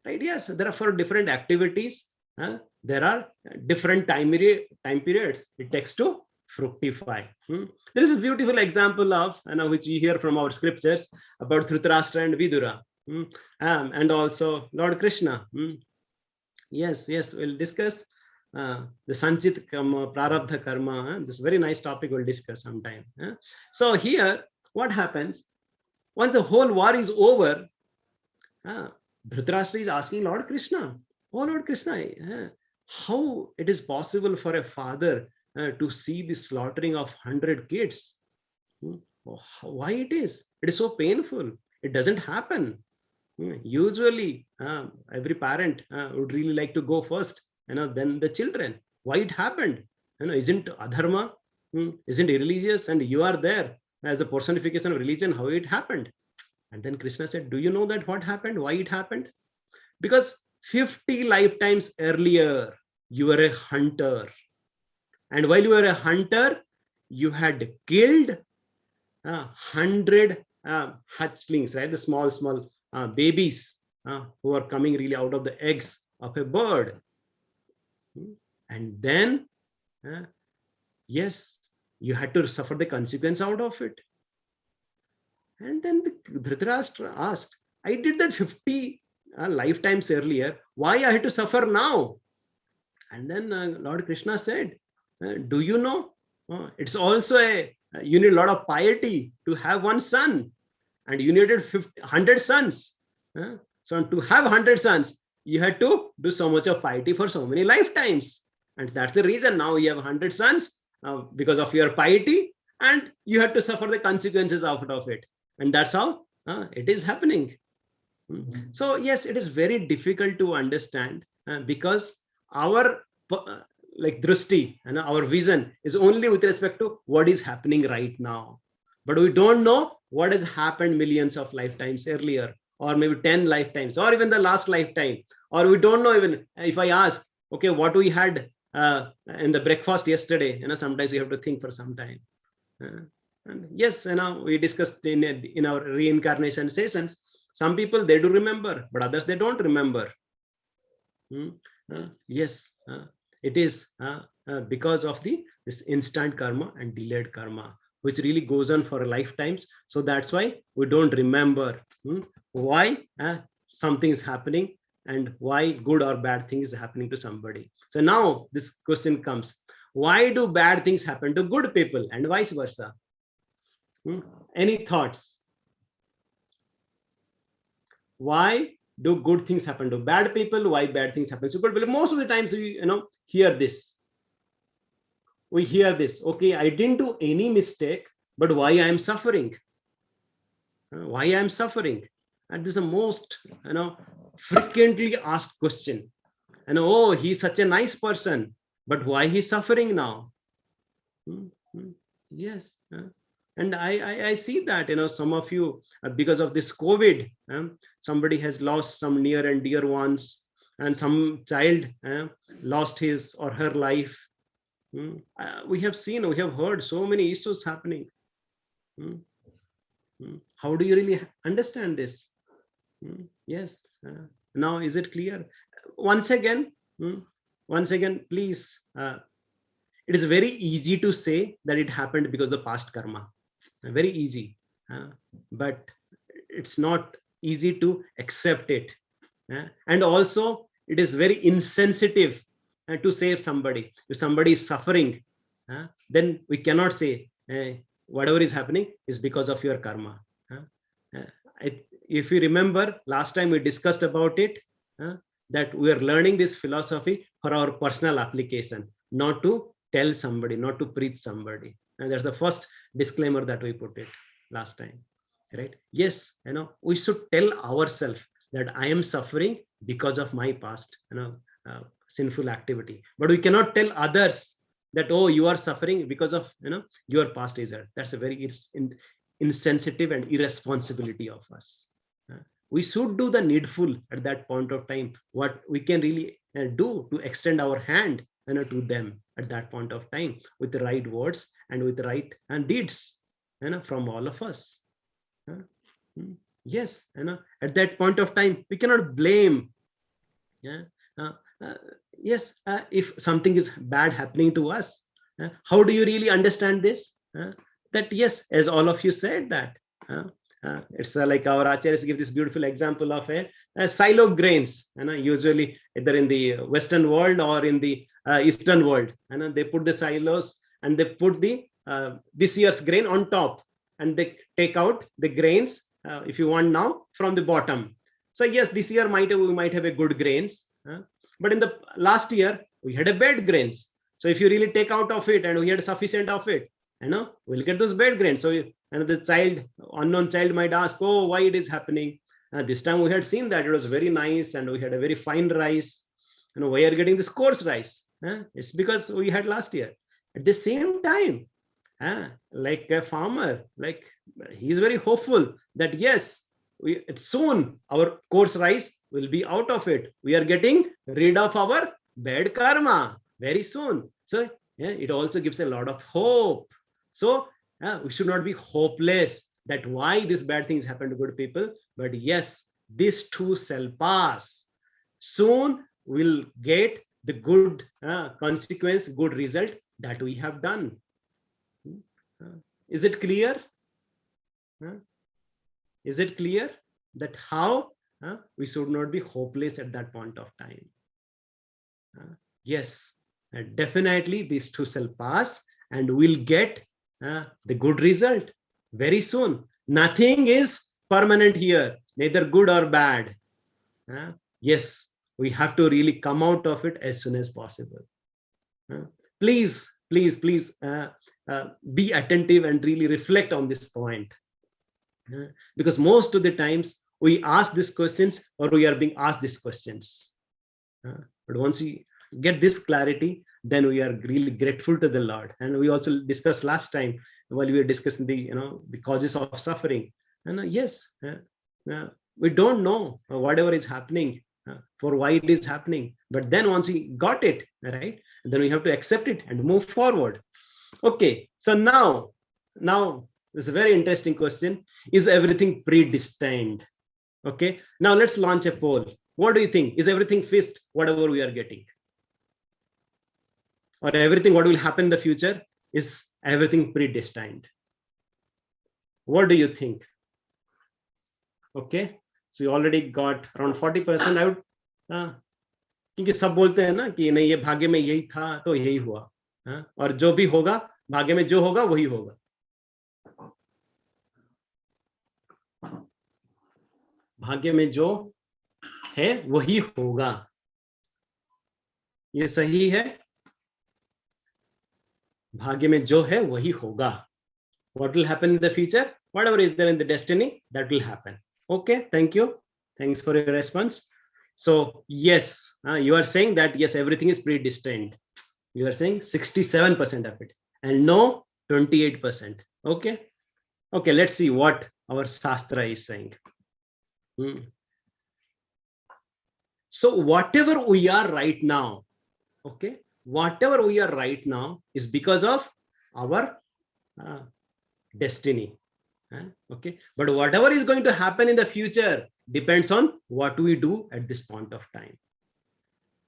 Speaker 3: right? Yes, there are for different activities. There are different time periods it takes to fructify. There is a beautiful example of which we hear from our scriptures about Dhritarashtra and Vidura, and also Lord Krishna. Yes, we'll discuss the Sanchit karma, Prarabdha karma. This very nice topic we'll discuss sometime. So here, what happens once the whole war is over? Dhritarashtra is asking Lord Krishna, "Oh Lord Krishna, how it is possible for a father to see the slaughtering of 100 kids? Why it is? It is so painful. It doesn't happen. Usually, every parent would really like to go first, then the children. Why it happened? Isn't adharma? Isn't irreligious? And you are there as a personification of religion. How it happened?" And then Krishna said, "Do you know that what happened? Why it happened? Because 50 lifetimes earlier, you were a hunter. And while you were a hunter, you had killed 100 hatchlings, right? The small babies who are coming really out of the eggs of a bird. And then, yes, you had to suffer the consequence out of it." And then the Dhritarashtra asked, "I did that 50 lifetimes earlier. Why I had to suffer now?" And then Lord Krishna said, "Do you know? It's also you need a lot of piety to have one son, and you needed 100 sons. So to have 100 sons, you had to do so much of piety for so many lifetimes. And that's the reason now you have 100 sons because of your piety, and you have to suffer the consequences out of it. And that's how it is happening." So yes, it is very difficult to understand because our like drishti and our vision is only with respect to what is happening right now, but we don't know what has happened millions of lifetimes earlier, or maybe 10 lifetimes, or even the last lifetime. Or we don't know, even if I ask, okay, what we had in the breakfast yesterday, sometimes we have to think for some time. And yes, we discussed in our reincarnation sessions, some people, they do remember, but others, they don't remember. Yes, it is because of this instant karma and delayed karma, which really goes on for lifetimes. So that's why we don't remember why something is happening and why good or bad things is happening to somebody. So now this question comes, why do bad things happen to good people and vice versa? Any thoughts? Why do good things happen to bad people? Why bad things happen to good people? Most of the times we hear this. We hear this. Okay, I didn't do any mistake, but why I am suffering? Why I am suffering? And this is the most frequently asked question. And oh, he's such a nice person, but why he's suffering now? Yes. And I see that, some of you, because of this COVID, somebody has lost some near and dear ones, and some child lost his or her life. We have seen, we have heard so many issues happening. How do you really understand this? Yes. Now, is it clear? Once again, please. It is very easy to say that it happened because of past karma. Very easy, but it's not easy to accept it. And also, it is very insensitive to save somebody. If somebody is suffering, then we cannot say whatever is happening is because of your karma. If you remember, last time we discussed about it, that we are learning this philosophy for our personal application, not to tell somebody, not to preach somebody. And that's the first disclaimer that we put it last time, right? Yes, we should tell ourselves that I am suffering because of my past, sinful activity. But we cannot tell others that, oh, you are suffering because of, your past result. That's a very insensitive and irresponsibility of us. We should do the needful at that point of time, what we can really do to extend our hand to them at that point of time with the right words and with the right deeds from all of us. Yes, at that point of time we cannot blame. Yes, if something is bad happening to us, how do you really understand this? That yes, as all of you said that it's like our acharyas give this beautiful example of a silo grains, usually either in the Western world or in the Eastern world, and they put the silos and they put the this year's grain on top, and they take out the grains if you want now from the bottom. So yes, this year we might have a good grains, but in the last year we had a bad grains. So if you really take out of it and we had sufficient of it, we'll get those bad grains. So and the unknown child might ask, oh, why it is happening? This time we had seen that it was very nice and we had a very fine rice. Why are you getting this coarse rice? It's because we had last year. At the same time, like a farmer, like he's very hopeful that yes, soon our coarse rice will be out of it. We are getting rid of our bad karma very soon. So it also gives a lot of hope. So we should not be hopeless that why this bad things happen to good people. But yes, this too shall pass. Soon we'll get the good consequence, good result that we have done. Is it clear? Is it clear that how we should not be hopeless at that point of time? Yes, definitely these two shall pass and we'll get the good result very soon. Nothing is permanent here, neither good or bad. Yes, we have to really come out of it as soon as possible. Please be attentive and really reflect on this point, because most of the times we ask these questions or we are being asked these questions, but once we get this clarity, then we are really grateful to the Lord. And we also discussed last time while we were discussing the causes of suffering. And yes, we don't know whatever is happening for why it is happening, but then once we got it right, then we have to accept it and move forward. Okay, so now this is a very interesting question: is everything predestined? Okay, now let's launch a poll. What do you think? Is everything fixed, whatever we are getting? Or everything what will happen in the future, is everything predestined? What do you think? Okay, so you already got around 40%. I would क्योंकि सब बोलते हैं ना कि नहीं ये भाग्य में यही था तो यही हुआ, और जो भी होगा भाग्य में जो होगा वही होगा. भाग्य में जो है वही होगा, ये सही है? भाग्य में जो है वही होगा. What will happen in the future? Whatever is there in the destiny, that will happen. Okay, thank you. Thanks for your response. So yes, you are saying that yes, everything is predestined. You are saying 67% of it, and no, 28%. Okay, okay. Let's see what our Shastra is saying. So whatever we are right now, okay, whatever we are right now is because of our destiny. Okay, but whatever is going to happen in the future depends on what we do at this point of time.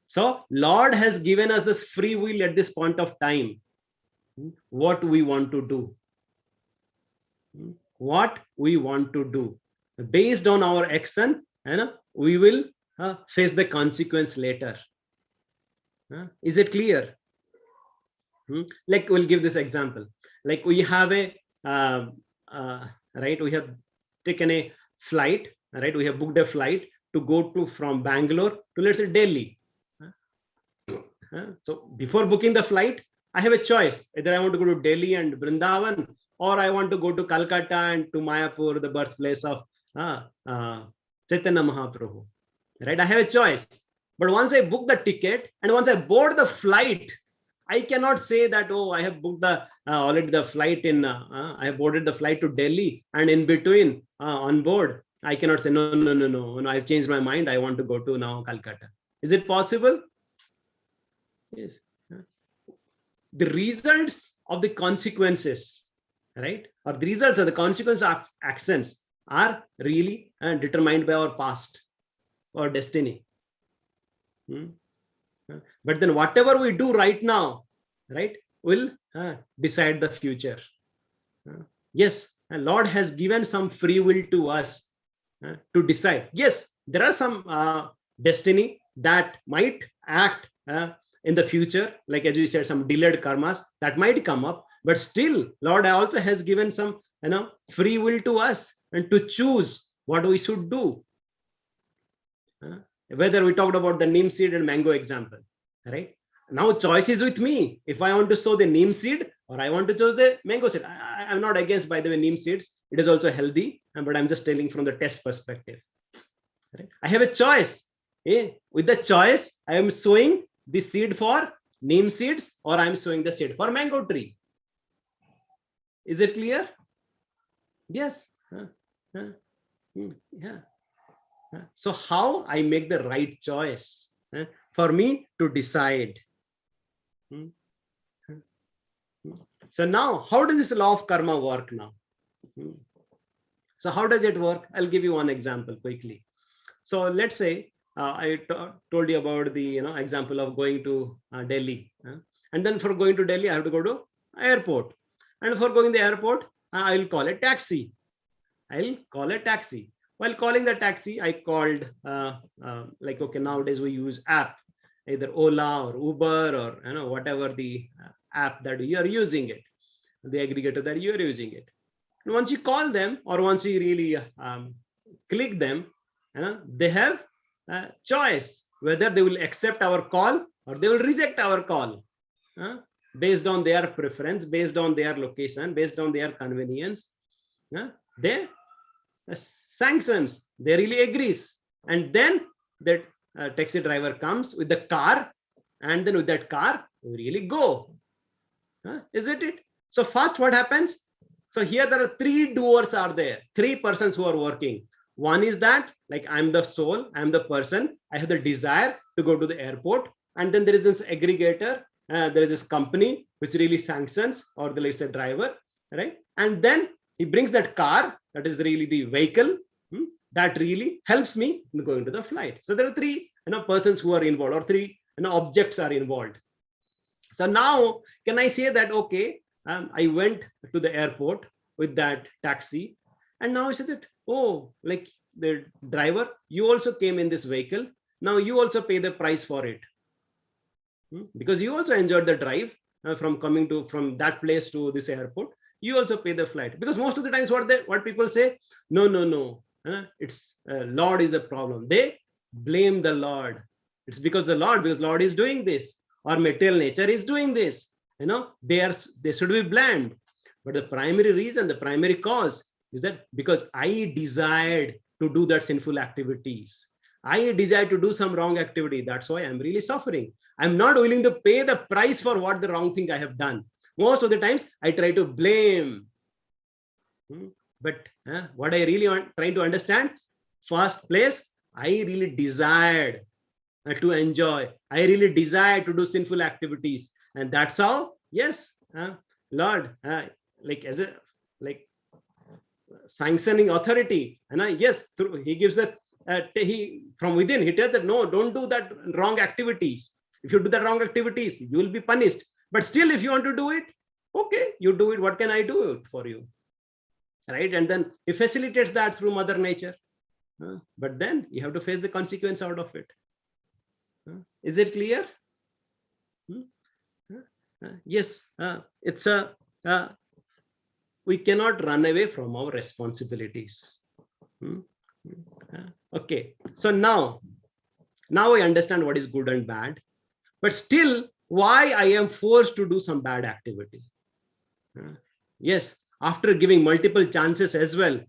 Speaker 3: So Lord has given us this free will at this point of time, what we want to do, what we want to do. Based on our action, we will face the consequence later. Is it clear? Like, we'll give this example. Like, we have a right, we have taken a flight, right? We have booked a flight to go to from Bangalore to, let's say, Delhi. So before booking the flight, I have a choice. Either I want to go to Delhi and Vrindavan, or I want to go to Calcutta and to Mayapur, the birthplace of Chaitanya Mahaprabhu. Right? I have a choice. But once I book the ticket and once I board the flight, I cannot say that, oh, I have booked the already the flight in, I have boarded the flight to Delhi, and in between on board, I cannot say, no, I've changed my mind. I want to go to now Calcutta. Is it possible? Yes. The results of the consequences, right? Or the results of the consequence of actions are really determined by our past or destiny. But then whatever we do right now, right, will decide the future. Yes, Lord has given some free will to us to decide. Yes, there are some destiny that might act in the future, like as you said, some delayed karmas that might come up, but still Lord also has given some free will to us and to choose what we should do. Whether we talked about the neem seed and mango example, right? Now choice is with me. If I want to sow the neem seed or I want to choose the mango seed. I'm not against, by the way, neem seeds. It is also healthy, but I'm just telling from the test perspective. Right? I have a choice. With the choice, I am sowing the seed for neem seeds or I'm sowing the seed for mango tree. Is it clear? Yes. Yeah. So how I make the right choice for me to decide. So now, how does this law of karma work now? So how does it work? I'll give you one example quickly. So let's say I told you about the example of going to Delhi, and then for going to Delhi, I have to go to airport, and for going to the airport, I'll call a taxi. I'll call a taxi. While calling the taxi, I called like, okay, nowadays we use app, either Ola or Uber or whatever the app that you are using it, the aggregator that you are using it. And once you call them or once you really click them, they have a choice whether they will accept our call or they will reject our call based on their preference, based on their location, based on their convenience. They sanctions, they really agrees, and then that taxi driver comes with the car, and then with that car we really go. Isn't it? So first what happens? So here there are three doers are there, three persons who are working. One is that, like, I'm the soul, I'm the person, I have the desire to go to the airport, and then there is this aggregator, there is this company which really sanctions, or the, let's say, driver, right? And then he brings that car, that is really the vehicle that really helps me in going to the flight. So there are three persons who are involved, or three objects are involved. So now can I say that, okay, I went to the airport with that taxi, and now I said that, oh, like, the driver, you also came in this vehicle, now you also pay the price for it, because you also enjoyed the drive from coming to from that place to this airport. You also pay the flight, because most of the times what people say, no, it's Lord is the problem. They blame the Lord. It's because Lord is doing this, or material nature is doing this. They should be blamed. But the primary reason, the primary cause is that because I desired to do that sinful activities. I desire to do some wrong activity. That's why I'm really suffering. I'm not willing to pay the price for what the wrong thing I have done. Most of the times I try to blame. But what I really want trying to understand, first place, I really desired to enjoy. I really desire to do sinful activities. And that's how, yes, Lord, like sanctioning authority. And yes, he gives a he from within. He tells that no, don't do that wrong activities. If you do the wrong activities, you will be punished. But still, if you want to do it, okay, you do it. What can I do it for you? Right? And then he facilitates that through Mother Nature. But then you have to face the consequence out of it. Is it clear? Yes, it's a we cannot run away from our responsibilities. Okay, so now I understand what is good and bad, but still, why I am forced to do some bad activity? Yes, after giving multiple chances as well,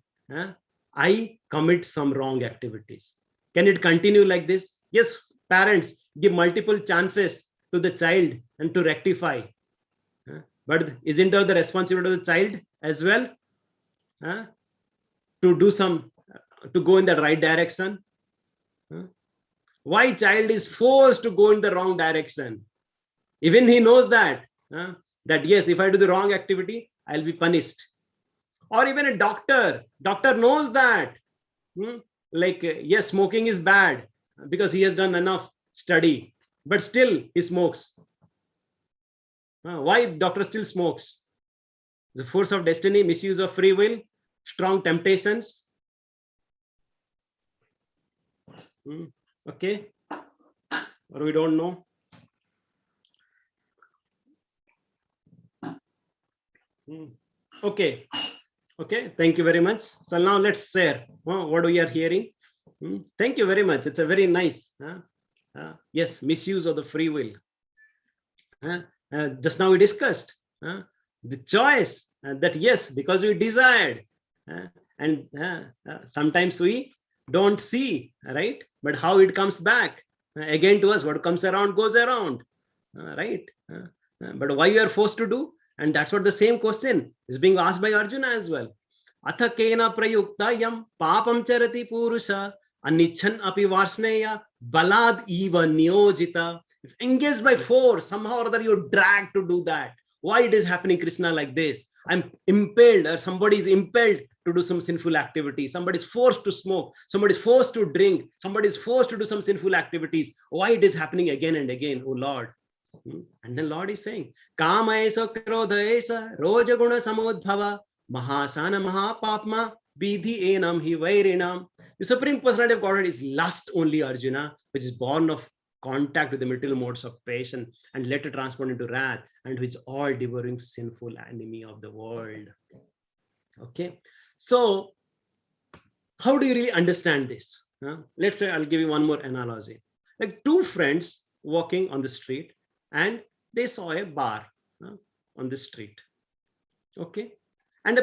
Speaker 3: I commit some wrong activities. Can it continue like this? Yes, parents give multiple chances to the child and to rectify. But isn't there the responsibility of the child as well to do some, to go in the right direction? Why child is forced to go in the wrong direction? Even he knows that, that yes, if I do the wrong activity, I'll be punished. Or even a doctor knows that, like, yes, smoking is bad because he has done enough study, but still he smokes. Why doctor still smokes? The force of destiny, misuse of free will, strong temptations. Okay, or we don't know. Okay, thank you very much. So now let's share what we are hearing. Thank you very much. It's a very nice, yes, misuse of the free will. Just now we discussed the choice that yes, because we desired, and sometimes we don't see, right? But how it comes back again to us, what comes around goes around, right? But why you are forced to do? And that's what the same question is being asked by Arjuna as well. Atha kena prayukta yam papam charati purusha anichan api varsneya balad eva niyojita. If engaged by force, somehow or other you're dragged to do that. Why it is happening, Krishna, like this? I'm impelled, or somebody is impelled to do some sinful activity. Somebody is forced to smoke. Somebody is forced to drink. Somebody is forced to do some sinful activities. Why it is happening again and again, oh Lord? And then Lord is saying, Kama esa krodha esa roja guna samodbhava mahasana mahapapma vidhi enam hi vairinam. The Supreme Personality of Godhead is lust only, Arjuna, which is born of contact with the material modes of passion and later transformed into wrath, and which is all devouring sinful enemy of the world. Okay, so how do you really understand this? Let's say I'll give you one more analogy. Like two friends walking on the street, and they saw a bar on the street. Okay, and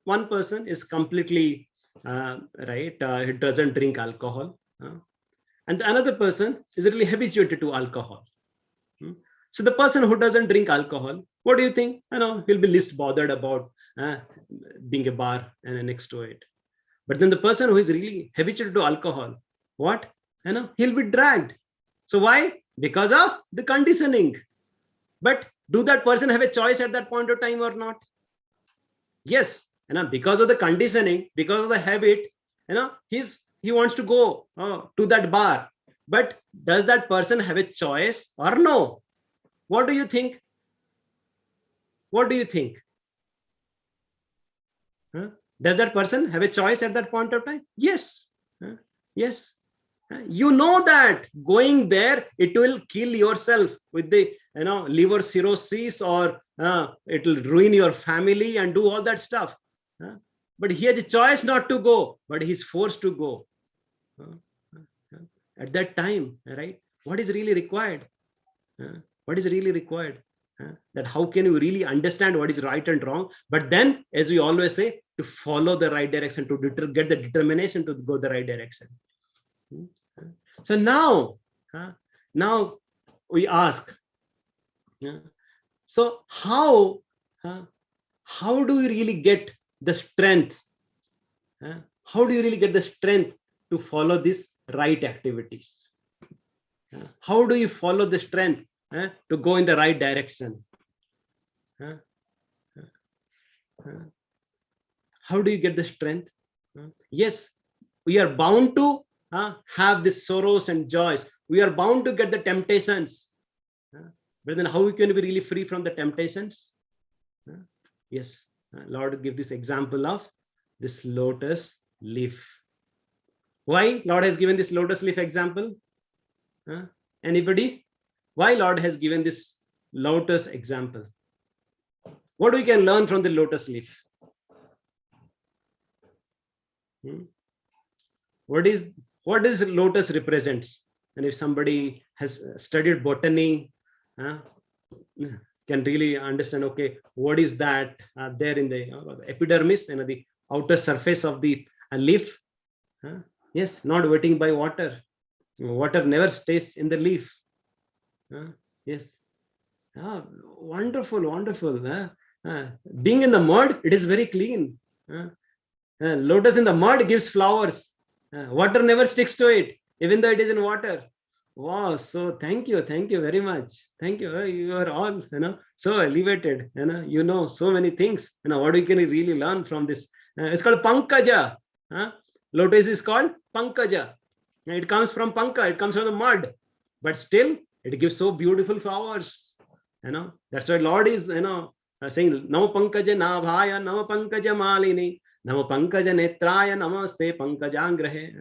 Speaker 3: one person is completely right. He doesn't drink alcohol. And another person is really habituated to alcohol. So the person who doesn't drink alcohol, what do you think? He'll be least bothered about being a bar and next to it. But then the person who is really habituated to alcohol, what? He'll be dragged. So why? Because of the conditioning. But do that person have a choice at that point of time or not? Yes. Because of the conditioning, because of the habit, he wants to go to that bar. But does that person have a choice or no? What do you think? What do you think? Does that person have a choice at that point of time? Yes. Yes. You know that going there, it will kill yourself with the liver cirrhosis, or it will ruin your family and do all that stuff. But he has a choice not to go, but he's forced to go. At that time, right? What is really required? What is really required? That how can you really understand what is right and wrong? But then, as we always say, to follow the right direction, to get the determination to go the right direction. So now we ask, so how do you really get the strength? How do you really get the strength to follow these right activities? How do you follow the strength to go in the right direction? How do you get the strength? Yes, we are bound to have these sorrows and joys. We are bound to get the temptations. But then how can we be really free from the temptations? Yes, Lord give this example of this lotus leaf. Why Lord has given this lotus leaf example? Anybody? Why Lord has given this lotus example? What we can learn from the lotus leaf? What is lotus represents? And if somebody has studied botany, can really understand, okay, what is that there in the epidermis, the outer surface of the leaf? Yes, not wetting by water. Water never stays in the leaf. Yes. Wonderful, wonderful. Being in the mud, it is very clean. Lotus in the mud gives flowers. Water never sticks to it, even though it is in water. Wow, so thank you very much. Thank you. You are all, so elevated. You know so many things. What we can really learn from this? It's called Pankaja. Lotus is called Pankaja. It comes from Panka. It comes from the mud, but still it gives so beautiful flowers. That's why Lord is, saying Namo Pankaja Nabhaya, Namo Pankaja Malini, Namo Pankaja Netraya, Namaste Pankajangrahe.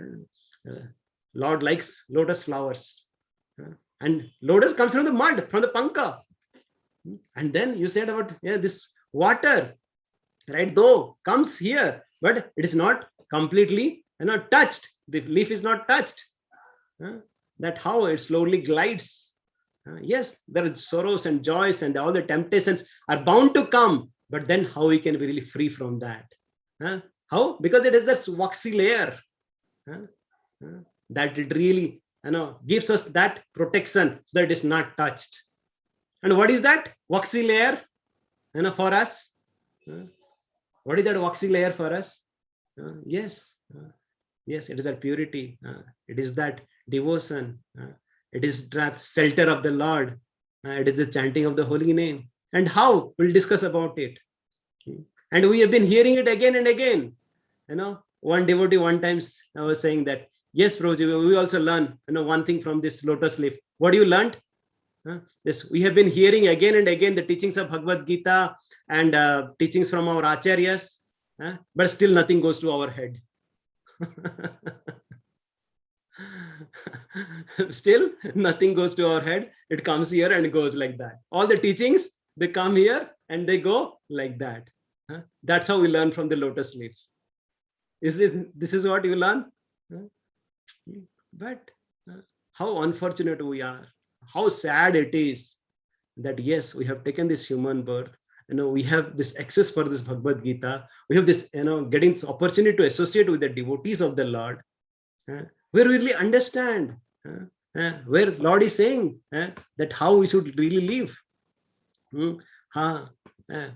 Speaker 3: Lord likes lotus flowers. And lotus comes from the mud, from the panka. And then you said about this water, right? Though comes here, but it is not completely touched. The leaf is not touched. That how it slowly glides. Yes, there are sorrows and joys and all the temptations are bound to come, but then how we can be really free from that? How? Because it is that waxy layer that it really gives us that protection so that it is not touched. And what is that waxy layer for us? What is that waxy layer for us? Yes, it is that purity. It is that devotion. It is that shelter of the Lord. It is the chanting of the holy name. And how? We'll discuss about it. And we have been hearing it again and again. One devotee one time was saying that, yes, Prabhuji, we also learn one thing from this lotus leaf. What do you learned? Yes, we have been hearing again and again the teachings of Bhagavad Gita and teachings from our acharyas, but still nothing goes to our head. Still nothing goes to our head. It comes here and goes like that. All the teachings, they come here and they go like that. That's how we learn from the lotus leaf. This is what you learn? But how unfortunate we are, how sad it is that yes, we have taken this human birth, we have this access for this Bhagavad Gita, we have this getting this opportunity to associate with the devotees of the Lord, where we really understand where Lord is saying that how we should really live.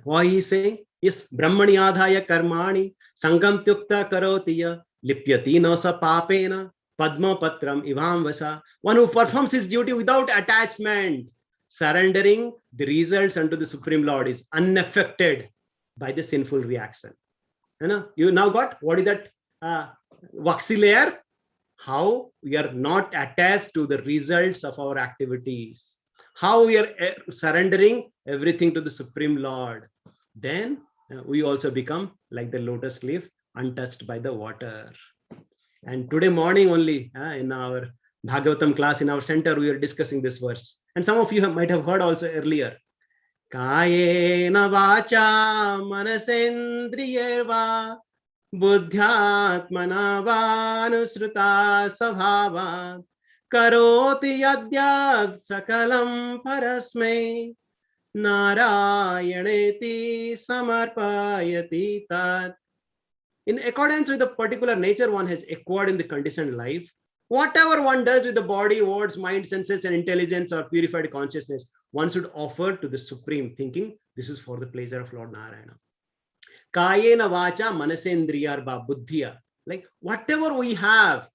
Speaker 3: Why he is saying, yes, Brahmani adhaya karmani sangam tyukta karotiya lipyati no sa papena Padma Patram Ivam Vasa, one who performs his duty without attachment, surrendering the results unto the Supreme Lord, is unaffected by the sinful reaction. You now got what is that waxy layer? How we are not attached to the results of our activities. How we are surrendering everything to the Supreme Lord. Then we also become like the lotus leaf, untouched by the water. And today morning only in our Bhagavatam class in our center, we are discussing this verse. And some of you might have heard also earlier. Kayena vacha manasendriyeva buddhyatmana vanusruta sabhava karoti yadyat sakalam parasmai narayaneti samarpayati tat. In accordance with the particular nature one has acquired in the conditioned life, whatever one does with the body, words, mind, senses, and intelligence or purified consciousness, one should offer to the Supreme, thinking this is for the pleasure of Lord Narayana. Kayena vacha manasendriyarva buddhiya. Like whatever we have,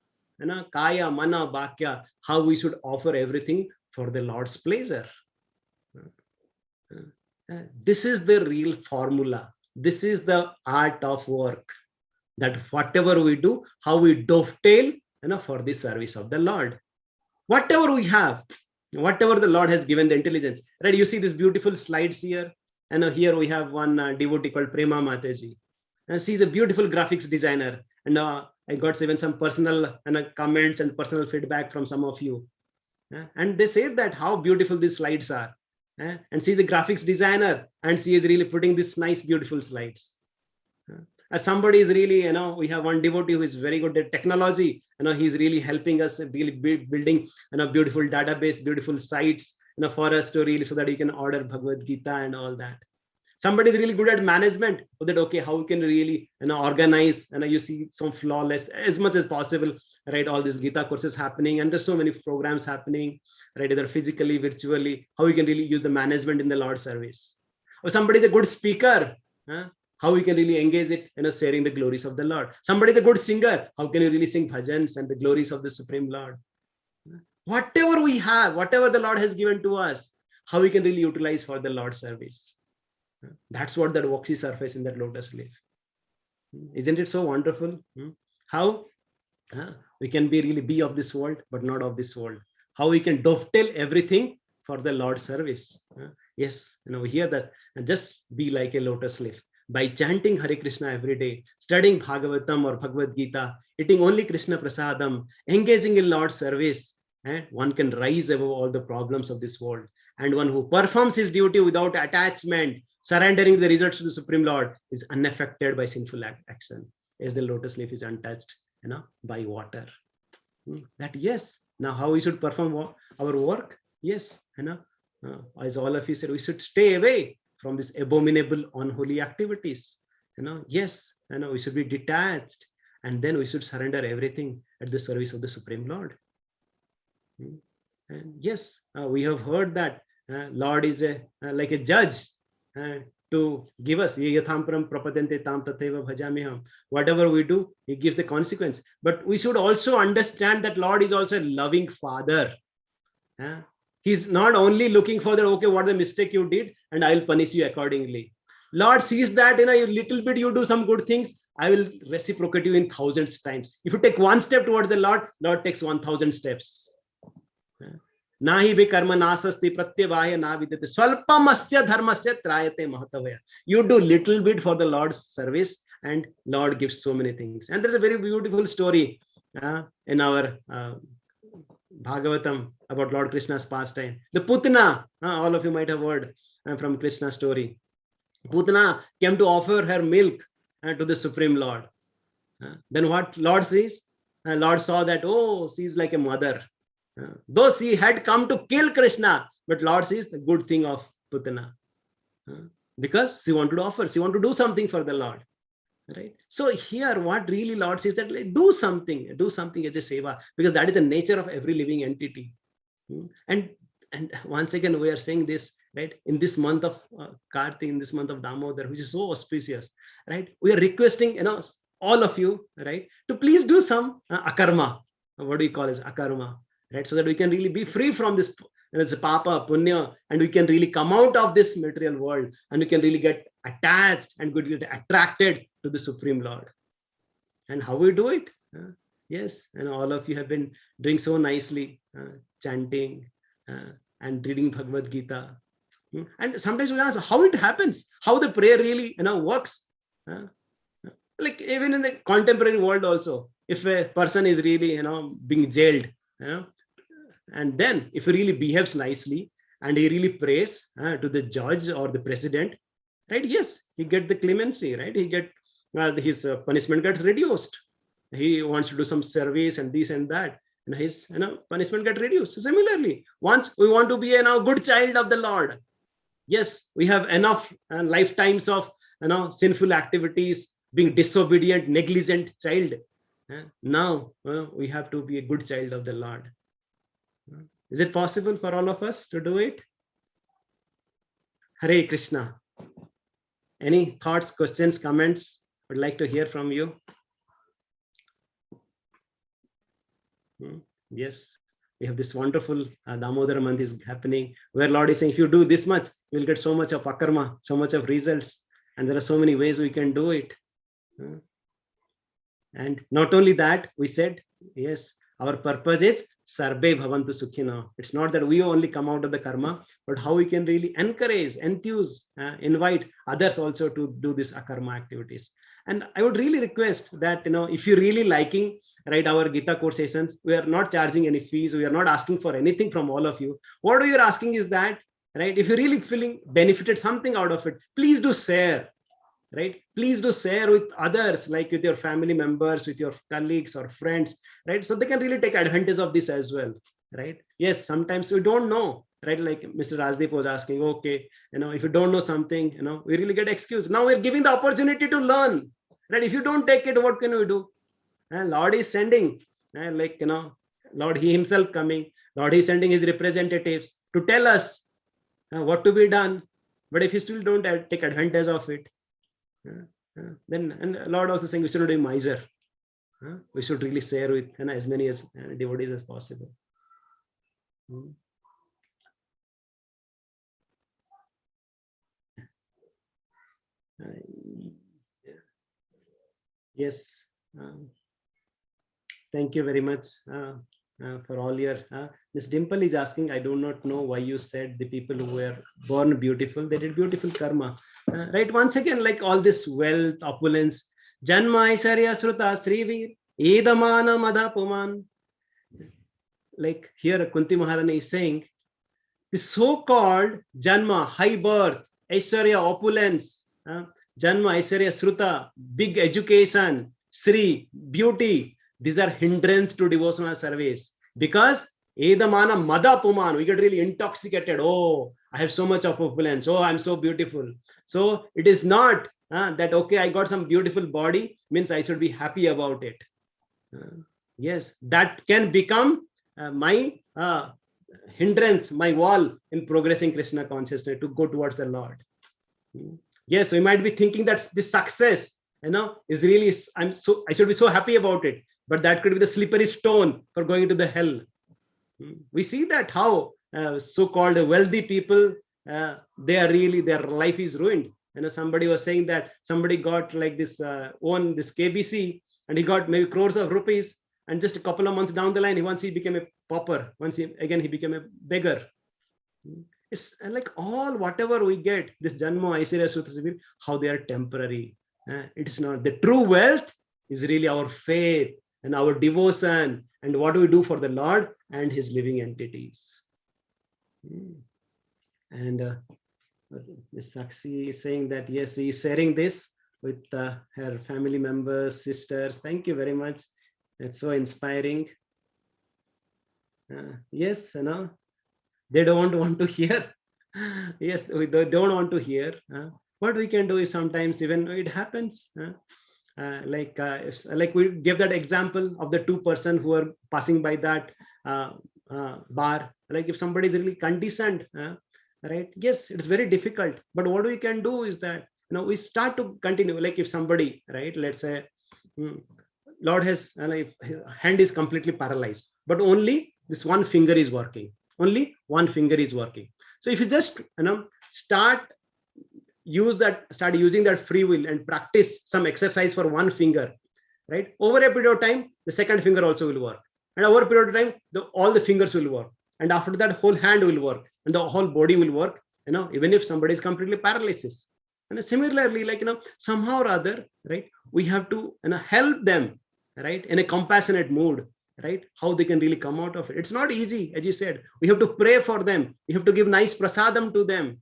Speaker 3: kaya, mana, bhakya, how we should offer everything for the Lord's pleasure. This is the real formula. This is the art of work. That whatever we do, how we dovetail, for the service of the Lord. Whatever we have, whatever the Lord has given the intelligence, right? You see these beautiful slides here. And here we have one devotee called Prema Mataji. And she's a beautiful graphics designer. And I got even some personal comments and personal feedback from some of you. And they said that how beautiful these slides are. And she's a graphics designer, and she is really putting these nice, beautiful slides. As somebody is really, we have one devotee who is very good at technology. He's really helping us really building, beautiful database, beautiful sites, for us to really, so that you can order Bhagavad Gita and all that. Somebody is really good at management, so that, okay, how we can really, organize, you see some flawless as much as possible, right? All these Gita courses happening, and there's so many programs happening, right? Either physically, virtually, how we can really use the management in the Lord service. Or somebody is a good speaker, how we can really engage it, sharing the glories of the Lord. Somebody is a good singer, how can you really sing bhajans and the glories of the Supreme Lord? Whatever we have, whatever the Lord has given to us, how we can really utilize for the Lord service. That's what that waxy surface in that lotus leaf. Isn't it so wonderful? How we can be really be of this world, but not of this world. How we can dovetail everything for the Lord service. Yes, we hear that. And just be like a lotus leaf. By chanting Hare Krishna every day, studying Bhagavatam or Bhagavad Gita, eating only Krishna Prasadam, engaging in Lord's service, and one can rise above all the problems of this world. And one who performs his duty without attachment, surrendering the results to the Supreme Lord, is unaffected by sinful action, as the lotus leaf is untouched, by water. That yes, now how we should perform our work? Yes, as all of you said, we should stay away from these abominable, unholy activities. Yes, we should be detached, and then we should surrender everything at the service of the Supreme Lord. And yes, we have heard that Lord is like a judge to give us whatever we do, he gives the consequence. But we should also understand that Lord is also a loving Father. He's not only looking for the, okay, what the mistake you did, and I will punish you accordingly. Lord sees that in a little bit you do some good things, I will reciprocate you in thousands times. If you take one step towards the Lord, Lord takes 1,000 steps. Nahi bhi karma nasasti pratyavaya na vidate swalpamasya dharmasya trayate mahatavaya. You do little bit for the Lord's service, and Lord gives so many things. And there's a very beautiful story in our Bhagavatam about Lord Krishna's pastime. The Putana, all of you might have heard from Krishna's story. Putana came to offer her milk to the Supreme Lord. Then what Lord says? Lord saw that, oh, she's like a mother. Though she had come to kill Krishna, but Lord says the good thing of Putana. Because she wanted to offer, she wanted to do something for the Lord. Right? So here what really Lord says that, like, do something as a seva, because that is the nature of every living entity. And once again we are saying this, right, in this month of Kartik, in this month of Damodar, which is so auspicious, right? We are requesting, all of you, right, to please do some akarma. What do we call as akarma, right? So that we can really be free from this, it's papa, punya, and we can really come out of this material world, and we can really get attached and get attracted to the Supreme Lord. And how we do it? Yes, and all of you have been doing so nicely, chanting and reading Bhagavad Gita. And sometimes we ask how it happens, how the prayer really works. Like even in the contemporary world also, if a person is really being jailed, and then if he really behaves nicely and he really prays to the judge or the president, right? Yes, he get the clemency, right? He get his punishment gets reduced. He wants to do some service and this and that, and his punishment get reduced. So similarly, once we want to be a good child of the Lord, yes, we have enough lifetimes of sinful activities, being disobedient, negligent child. Now we have to be a good child of the Lord. Is it possible for all of us to do it? Hare Krishna. Any thoughts, questions, comments? Would like to hear from you. Yes, we have this wonderful Damodar month is happening, where Lord is saying, if you do this much, you will get so much of akarma, so much of results. And there are so many ways we can do it. And not only that, we said, yes, our purpose is Sarbe Bhavantu Sukhina. It's not that we only come out of the karma, but how we can really encourage, enthuse, invite others also to do these akarma activities. And I would really request that, if you're really liking, right, our Gita course sessions, we are not charging any fees. We are not asking for anything from all of you. What we are asking is that, right, if you're really feeling benefited something out of it, please do share. Right, please do share with others, like with your family members, with your colleagues or friends, right, so they can really take advantage of this as well, right? Yes, sometimes we don't know, right, like Mr. Rajdeep was asking, okay, if you don't know something, we really get excused. Now we're giving the opportunity to learn, right? If you don't take it, what can we do? And Lord is sending, Lord, he himself coming, Lord is sending his representatives to tell us what to be done. But if you still don't take advantage of it, then, and Lord also saying we should not be miser. We should really share with as many as devotees as possible. Yes, thank you very much for all your. Miss Dimple is asking, I do not know why you said the people who were born beautiful, they did beautiful karma. Right, once again, like all this wealth, opulence, Janma Aisarya Sruta Srivir, Edamana Madha Puman. Like here, Kunti Maharani is saying, the so-called Janma, high birth, Aisarya, opulence, Janma, Aisarya, Sruta, big education, Sri, beauty, these are hindrance to devotional service. Because Edamana Madha Puman, we get really intoxicated. Oh, I have so much of opulence. Oh, I'm so beautiful. So it is not that, okay, I got some beautiful body, means I should be happy about it. Yes, that can become my hindrance, my wall in progressing Krishna consciousness to go towards the Lord. Yes, we might be thinking that this success, is really, I should be so happy about it, but that could be the slippery stone for going into the hell. We see that how so-called wealthy people, they are really, their life is ruined. Somebody was saying that somebody got like this own this KBC, and he got maybe crores of rupees, and just a couple of months down the line, once he became a pauper, he became a beggar. It's like all whatever we get, this Janma, Aisarya, Sruta, how they are temporary. It's not. The true wealth is really our faith and our devotion and what we do for the Lord and his living entities. And Ms. Sakshi is saying that, yes, he is sharing this with her family members, sisters. Thank you very much. It's so inspiring. Yes, they don't want to hear. Yes, we don't want to hear. What we can do is sometimes even it happens. Like we give that example of the two person who are passing by that bar. Like if somebody is really conditioned, right? Yes, it's very difficult. But what we can do is that we start to continue. Like if somebody, right? Let's say, Lord has hand is completely paralyzed, but only this one finger is working. Only one finger is working. So if you just start using that free will and practice some exercise for one finger, right? Over a period of time, the second finger also will work, and over a period of time, all the fingers will work, and after that, whole hand will work, and the whole body will work. Even if somebody is completely paralysis. And similarly, like somehow or other, right? We have to help them, right, in a compassionate mood, right? How they can really come out of it. It's not easy, as you said. We have to pray for them. We have to give nice prasadam to them,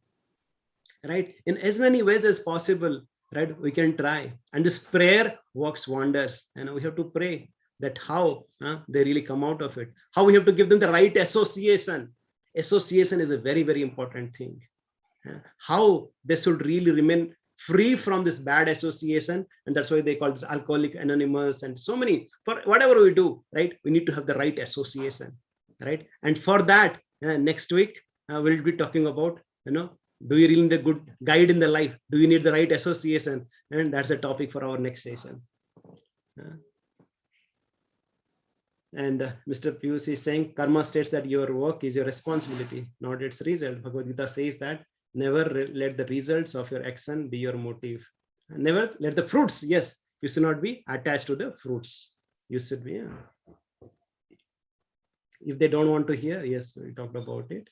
Speaker 3: right? In as many ways as possible, right? We can try, and this prayer works wonders. And we have to pray that how they really come out of it. How we have to give them the right association. Association is a very, very important thing. How they should really remain free from this bad association, and that's why they call this Alcoholic Anonymous and so many. For whatever we do, right, we need to have the right association, right? And for that, next week we'll be talking about, do you really need a good guide in the life? Do you need the right association? And that's a topic for our next session. And Mr. Pius is saying, karma states that your work is your responsibility, not its result. Bhagavad Gita says that Never let the results of your action be your motive. Never let the fruits, yes, you should not be attached to the fruits. You should be, if they don't want to hear, yes, we talked about it.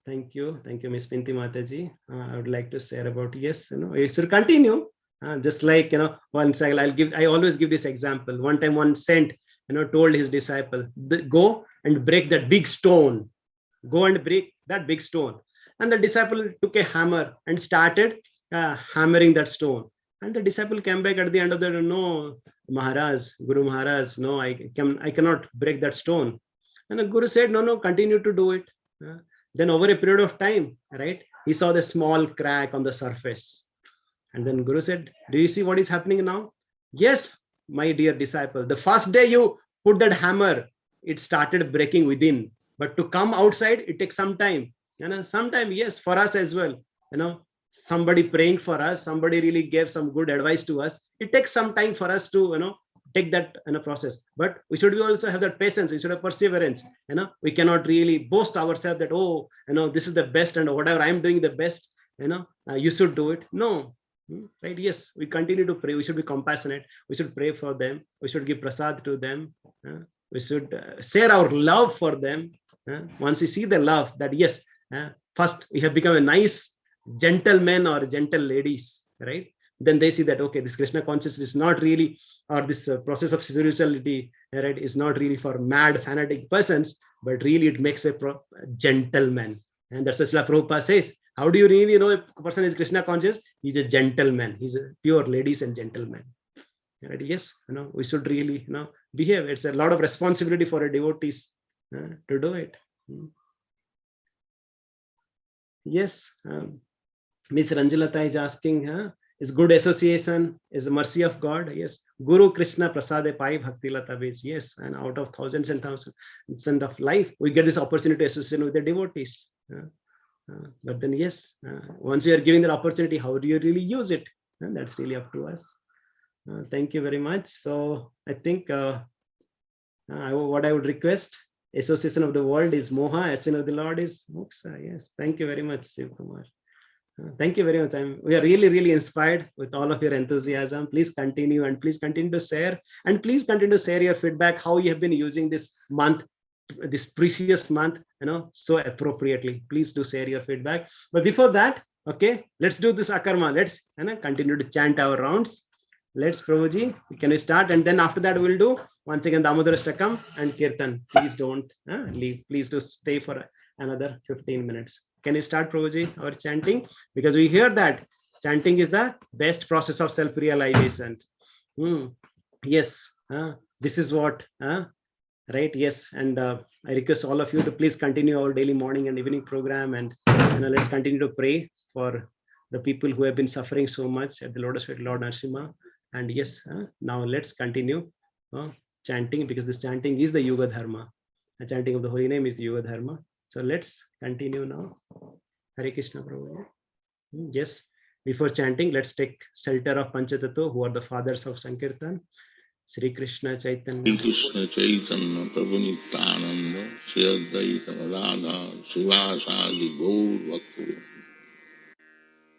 Speaker 3: Thank you, Miss Pinti Mataji. I would like to share about, yes, you should continue. Just like, once I always give this example. One time one saint, told his disciple, go and break that big stone. Go and break that big stone. And the disciple took a hammer and started hammering that stone. And the disciple came back at the end of the day, no, Maharaj, Guru Maharaj, no, I cannot break that stone. And the Guru said, no, continue to do it. Then over a period of time, right, he saw the small crack on the surface. And then Guru said, do you see what is happening now? Yes, my dear disciple, the first day you put that hammer, it started breaking within. But to come outside, it takes some time. Sometime, yes, for us as well. Somebody praying for us, somebody really gave some good advice to us. It takes some time for us to, take that process. But we should also have that patience. We should have perseverance. We cannot really boast ourselves that, oh, this is the best and whatever I'm doing the best. You should do it. No, right? Yes, we continue to pray. We should be compassionate. We should pray for them. We should give prasad to them. We should share our love for them. Once we see the love, that yes, first we have become a nice gentleman or gentle ladies, right? Then they see that, okay, this Krishna consciousness is not really, or this process of spirituality, right, is not really for mad fanatic persons, but really it makes a gentleman. And that's what Srila Prabhupada says. How do you really know if a person is Krishna conscious? He's a gentleman. He's a pure ladies and gentlemen. Right? Yes, we should really, behave. It's a lot of responsibility for a devotees to do it. Yes, Miss Ranjalata is asking, is good association is the mercy of God? Yes, Guru Krishna Prasade Pai Bhakti Lata Ves. Yes, and out of thousands and thousands of life, we get this opportunity to associate with the devotees. But then, yes, once you are given the opportunity, how do you really use it? That's really up to us. Thank you very much. So I think what I would request, association of the world is Moha, association of the Lord is Moksha. Yes, thank you very much, Shiv Kumar. Thank you very much. We are really, really inspired with all of your enthusiasm. Please continue and please continue to share, and please continue to share your feedback, how you have been using this month, this precious month, so appropriately. Please do share your feedback. But before that, okay, let's do this akarma. Let's continue to chant our rounds. Let's, Prabhuji, can we start? And then after that, we'll do once again Damodara Shtakam and Kirtan. Please don't leave. Please do stay for another 15 minutes. Can you start, Prabhuji, our chanting? Because we hear that chanting is the best process of self-realization. Yes, this is what, right? Yes, and I request all of you to please continue our daily morning and evening program, and let's continue to pray for the people who have been suffering so much at the Lotus Feet Lord Narasimha. And yes, now let's continue chanting, because this chanting is the Yuga Dharma. The chanting of the holy name is the Yuga Dharma. So let's continue now. Hare Krishna, Prabhu. Yes, before chanting, let's take shelter of Panchatattva, who are the fathers of Sankirtan. Sri Krishna Chaitanya.
Speaker 2: Sri Krishna Chaitanya Prabhu Nityananda Sri Advaita Radha Srivasadi Gaur Bhakti.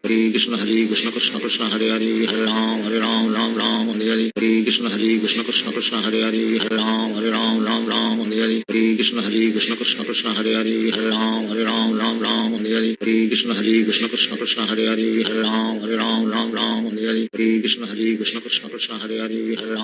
Speaker 2: Hare Krishna Krishna Krishna Hare Hare Hare Ram Ram Ram Hare Hare. Hare Krishna Krishna Krishna Hare Hare Hare Ram Ram Hare Hare. Hare Krishna Krishna Krishna Hare Hare Hare Ram Ram Hare Hare. Hare Krishna Krishna Krishna Hare Hare Hare Ram Ram Hare Hare. Hare Krishna Krishna Krishna Hare Hare Hare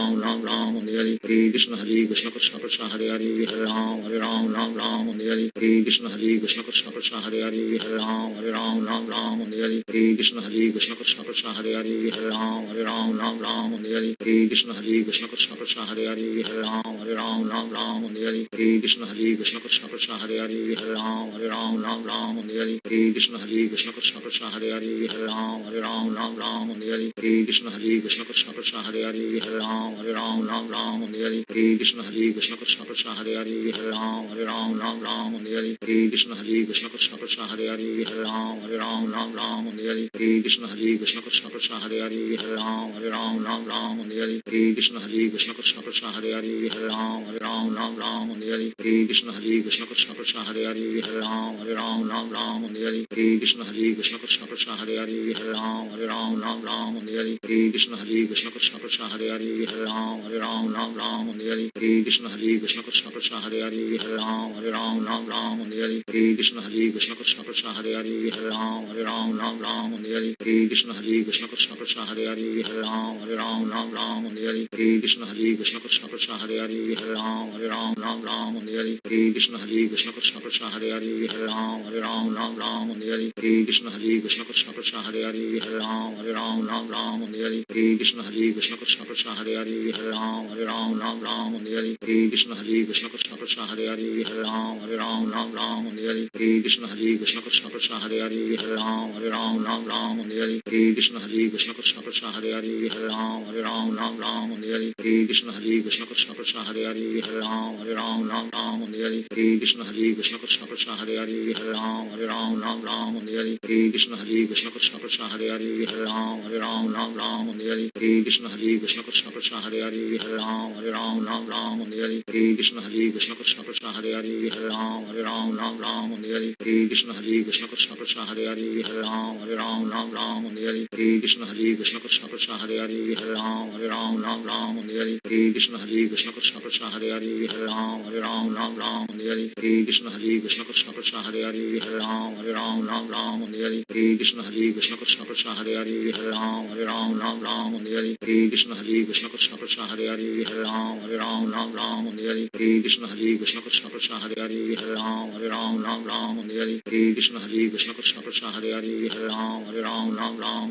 Speaker 2: Ram Ram Hare Hare. Hare Krishna Krishna Krishna Hare Hare Hare Ram Ram Hare Hare. Hare Krishna Krishna Krishna Hare Hare Hare Ram Hare Krishna Krishna Krishna Hare Hare Hare Ram Hare Hare Krishna Krishna Krishna Hare Hare Hare Ram Hare Hare Krishna Krishna Krishna Hare Hare Hare Ram Hare Hare Krishna Krishna Krishna Hare Hare Hare Ram Hare Hare Krishna Krishna Krishna Hare Hare Hare Ram Hare Hare Krishna Krishna Krishna Hare Hare Hare Ram Hare Hare Krishna Krishna Krishna Hare Hare Hare Ram Hare Hare Ram Hare Hare Hare Krishna Krishna Krishna Hare Hare Hare Ram Ram Hare Hare Krishna Krishna Krishna Hare Hare Hare Ram Ram Hare Hare Krishna Krishna Krishna Hare Hare Hare Ram Hare Krishna Krishna Krishna Hare Hare Ram Hare Krishna Krishna Krishna Hare Hare Ram Hare Krishna Krishna Krishna Krishna Hare Hare Ram Hare Krishna Krishna Krishna Krishna Hare Hare Ram Hare Krishna Krishna Krishna Krishna Hare Hare Ram Hare Krishna Krishna Krishna Krishna Hare Hare Ram Hare Krishna Krishna Krishna Krishna Hare Hare Ram Hare Krishna Krishna Krishna Krishna Hare Hare Ram Hare Krishna Krishna Krishna Krishna Hare Hare Ram Hare Krishna Krishna Krishna Krishna Hare Hare Ram Hare Krishna Krishna Krishna Krishna Hare Hare Ram Hare Krishna Krishna Krishna Krishna Hare Hare Ram Hare Krishna Krishna Krishna Krishna Hare Hare Ram Hare Krishna Krishna Krishna Krishna Hare Hare Ram Hare Krishna Krishna Krishna Krishna Hare Hare Ram Hare Krishna Krishna Krishna Krishna Hare Hare Ram Hare Krishna Krishna Krishna Krishna Hare Hare Ram Hare Krishna Krishna Krishna Krishna Hare Hare Ram Hare Krishna Krishna Krishna Krishna Hare Hare Ram Hare Krishna Krishna Krishna Krishna Hare Hare Ram Hare Krishna Krishna Krishna Krishna Hare Hare Ram Hare Krishna Krishna Krishna Krishna Hare Hare Ram Hare Krishna Krishna Krishna Krishna Hare Hare Ram Hare Krishna Krishna Krishna Krishna Hare Hare Ram Hare Krishna Krishna Krishna Krishna Hare Hare Ram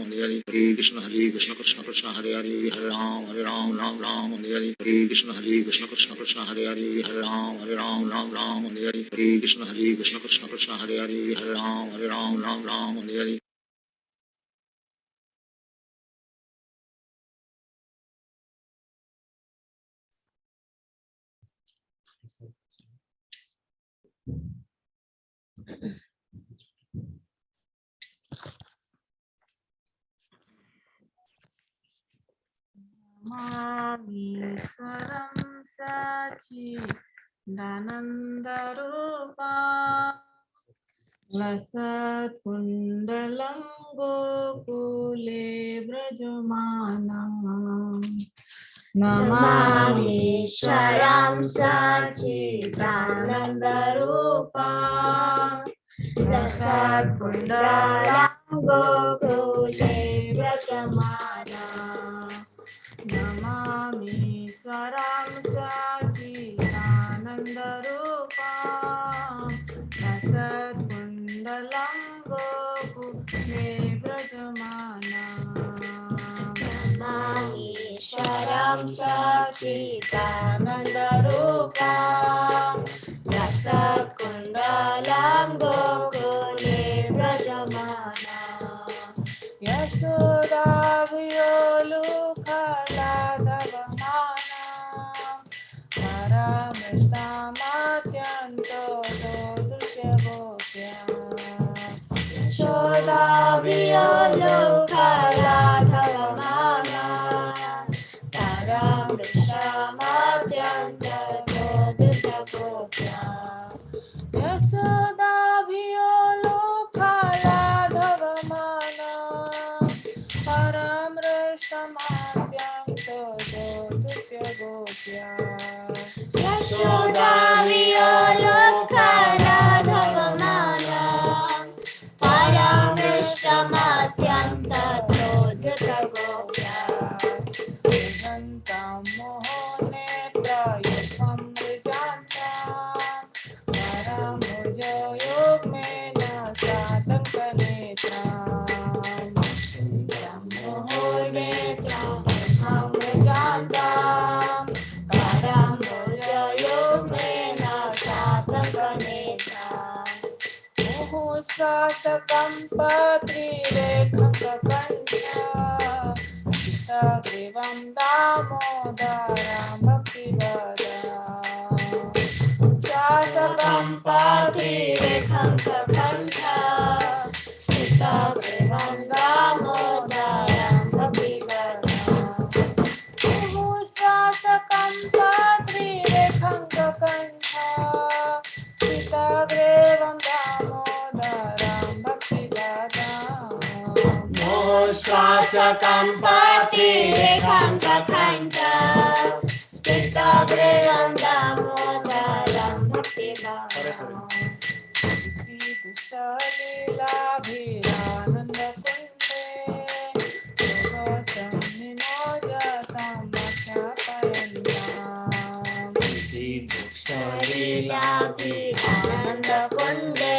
Speaker 2: Hare Krishna Krishna Krishna Krishna Hare Hare Ram Hare Krishna Krishna Krishna Krishna Hare Hare Ram Hare Krishna Krishna Krishna Krishna Hare Hare Ram Hare
Speaker 4: Mamishwaram Sachidanandarupa Lasat Kundalam Gokule Brajamanam Namamishwaram Sachidanandarupa Lasat Kundalam Gokule Brajamanam Namami Swaram Sachidanandarupa Asat Kundalam Gokule Brajamana Namami Swaram Sachidanandarupa Asat Kundalam Gokule Brajamana Yasoda Vyolu Parameshtamatyanto Dodusya Gopya Shoda Vyolu Kaladhavamana Parameshtamatyanto Dodusya Gopya Yasoda Vyolu Kaladhavamana Parameshtamatyanto Dodusya Gopya Yashoda Vyolu Kaladhavamana Parameshtamatyanto Dodusya Gopya Vidantam Mohonetra Yukam Vijantam Paramujo Yugmena Satankanetam Mohonetra Yukam Vijantam Paramujo Yugmena Satankanetam Muhusatakam Patrirekham Kakanya Sagrivam Damodaram Bhaktivadam Satakam Patrirekham Kakanya Sagrivam श्वासकम्पातिरेकं कखण्ड स्थितभृगं दामोदरं भक्तिभावम् लीलाभिरानन्दकुण्डे लीलाभिरानन्दकुण्डे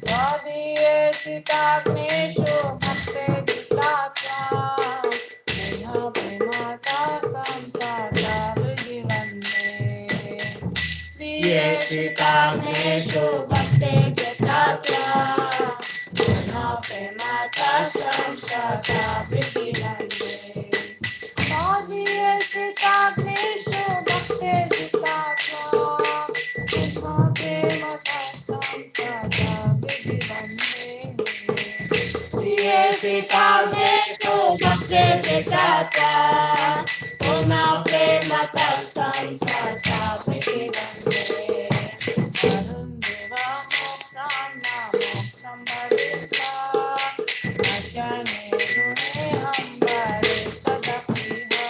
Speaker 4: वादीयसिताग्नेषु भक्ते जितात्मा प्रेमाता संसारा विजिवन्ते प्रियसिताग्नेषु भक्ते जितात्मा प्रेमाता संसारा विजिवन्ते वादीयसिताग्नेषु भक्ते जितात्मा Sitaveto Bhakti Vedata Puna Prema Tasam Sata Vidivande Arundeva Moksam Namoksam Bharitva Ajane Rune Hambare Sadapiha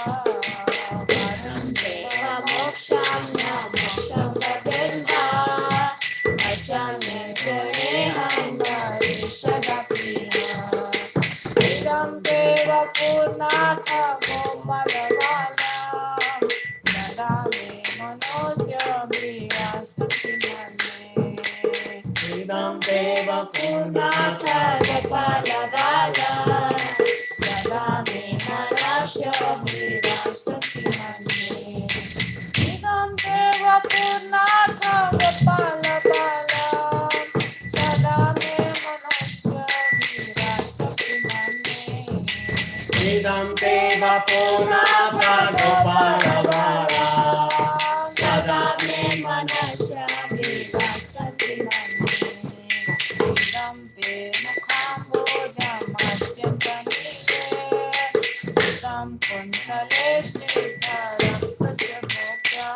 Speaker 4: Arundeva Moksam Namoksam Bharitva Ajane Rune Hambare Sadapiha Deva Purnatha Gomalvala Nadame Manosya Vyastamane Idam Deva Purnatha Gomalvala Nadame Manosya Vyastamane Idam Deva Purnatha Gomalvala Nadame Manosya Idam Deva Purnatha Gopalavara Sada me manasya vivasanti mane Idam te mukhamboja masyantaniye Idam kuntale sridharam tasya bhokya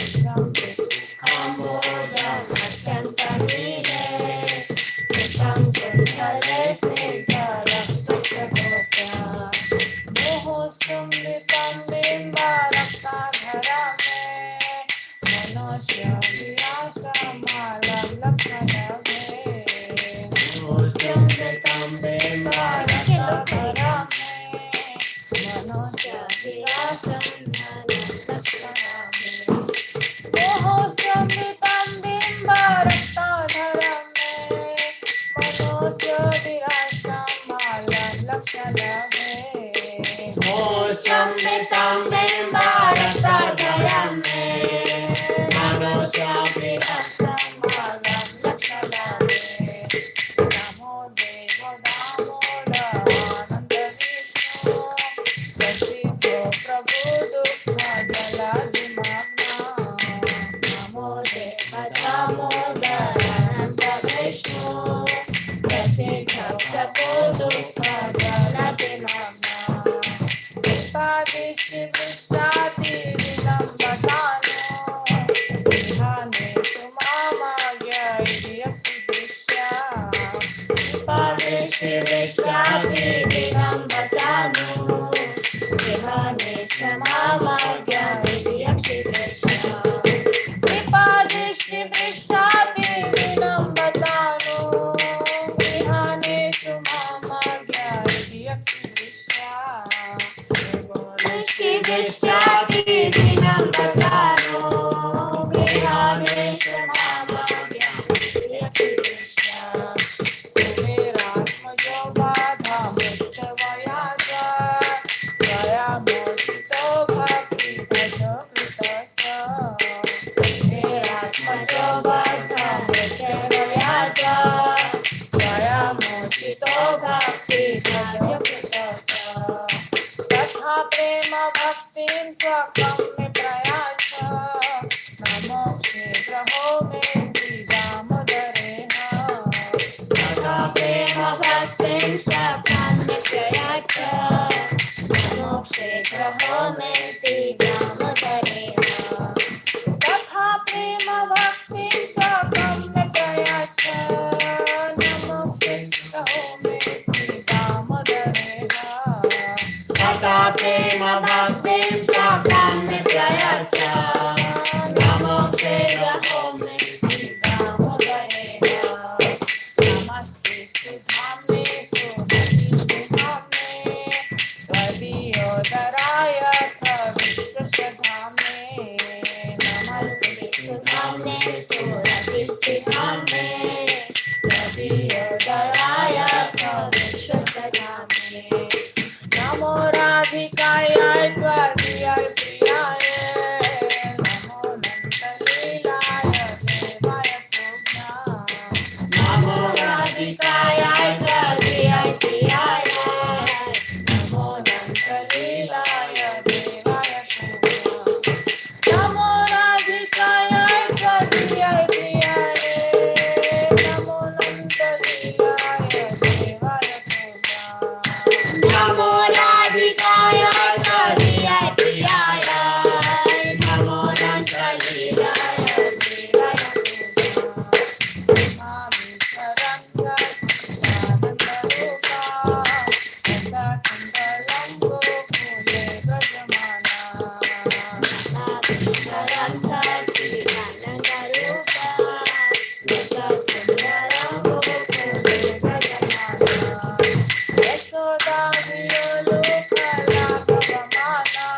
Speaker 4: Idam te mukhamboja masyantaniye Idam kuntale sridharam tasya bhokya Mohostamritam bimbarakadhara me Manosya vyastamalam lakshana me Mohostamritam bimbarakadhara me Manosya vyastamalam lakshana me Mohostamritam bimbarakadhara me Manosya vyastamalam lakshana me Samritam Bimbaratadayam me Manosya Virasamalam Lakshadame Namo Devo Damoda Ananda Vishnu Prasito Prabhu Dukha Jaladimagna Namo Deva Damoda Ananda Vishnu Prasito Prabhu Dukha Jaladimagna Padishti Vistati Vidambatano Vihane Sumamagya Idyaksi Dishya Padishti Vistati Vidambatano Vihane Sumamagya Idyaksi Dishya Padishti Vistati Vidambatano Vihane Sumamagya Idyaksi Dishya Vishyati Dinam Batano Vihane Shamamagya Vyakshya Kumeratmajo Badha Muchavayasa Jaya Mosito Bhakti Bhaja Kritacha Kumeratmajo Badha Muchavayasa Jaya Mosito Bhakti Bhaja Kritacha Tatha prema bhaktin swakam me prayasha Namo kshetraho me नमो राधिकाय त्वदीयाय प्रियाय नमो नंदलीलाय देवाय तुभ्यां नमो राधिकाय त्वदीयाय प्रियाय नमो नंदलीलाय देवाय तुभ्यां नमो राधिकाय त्वदीयाय प्रियाय नमो नंदलीलाय देवाय तुभ्यां नमो राधिकाय त्वदीयाय प्रियाय नमो नंदलीलाय देवाय तुभ्यां मामि शरणं सच्चिदानन्दरूपा सदानन्दं गोकुले गजमाना मामि शरणं सच्चिदानन्दरूपा सदानन्दं गोकुले गजमाना यशोदा विलोकला भवमाना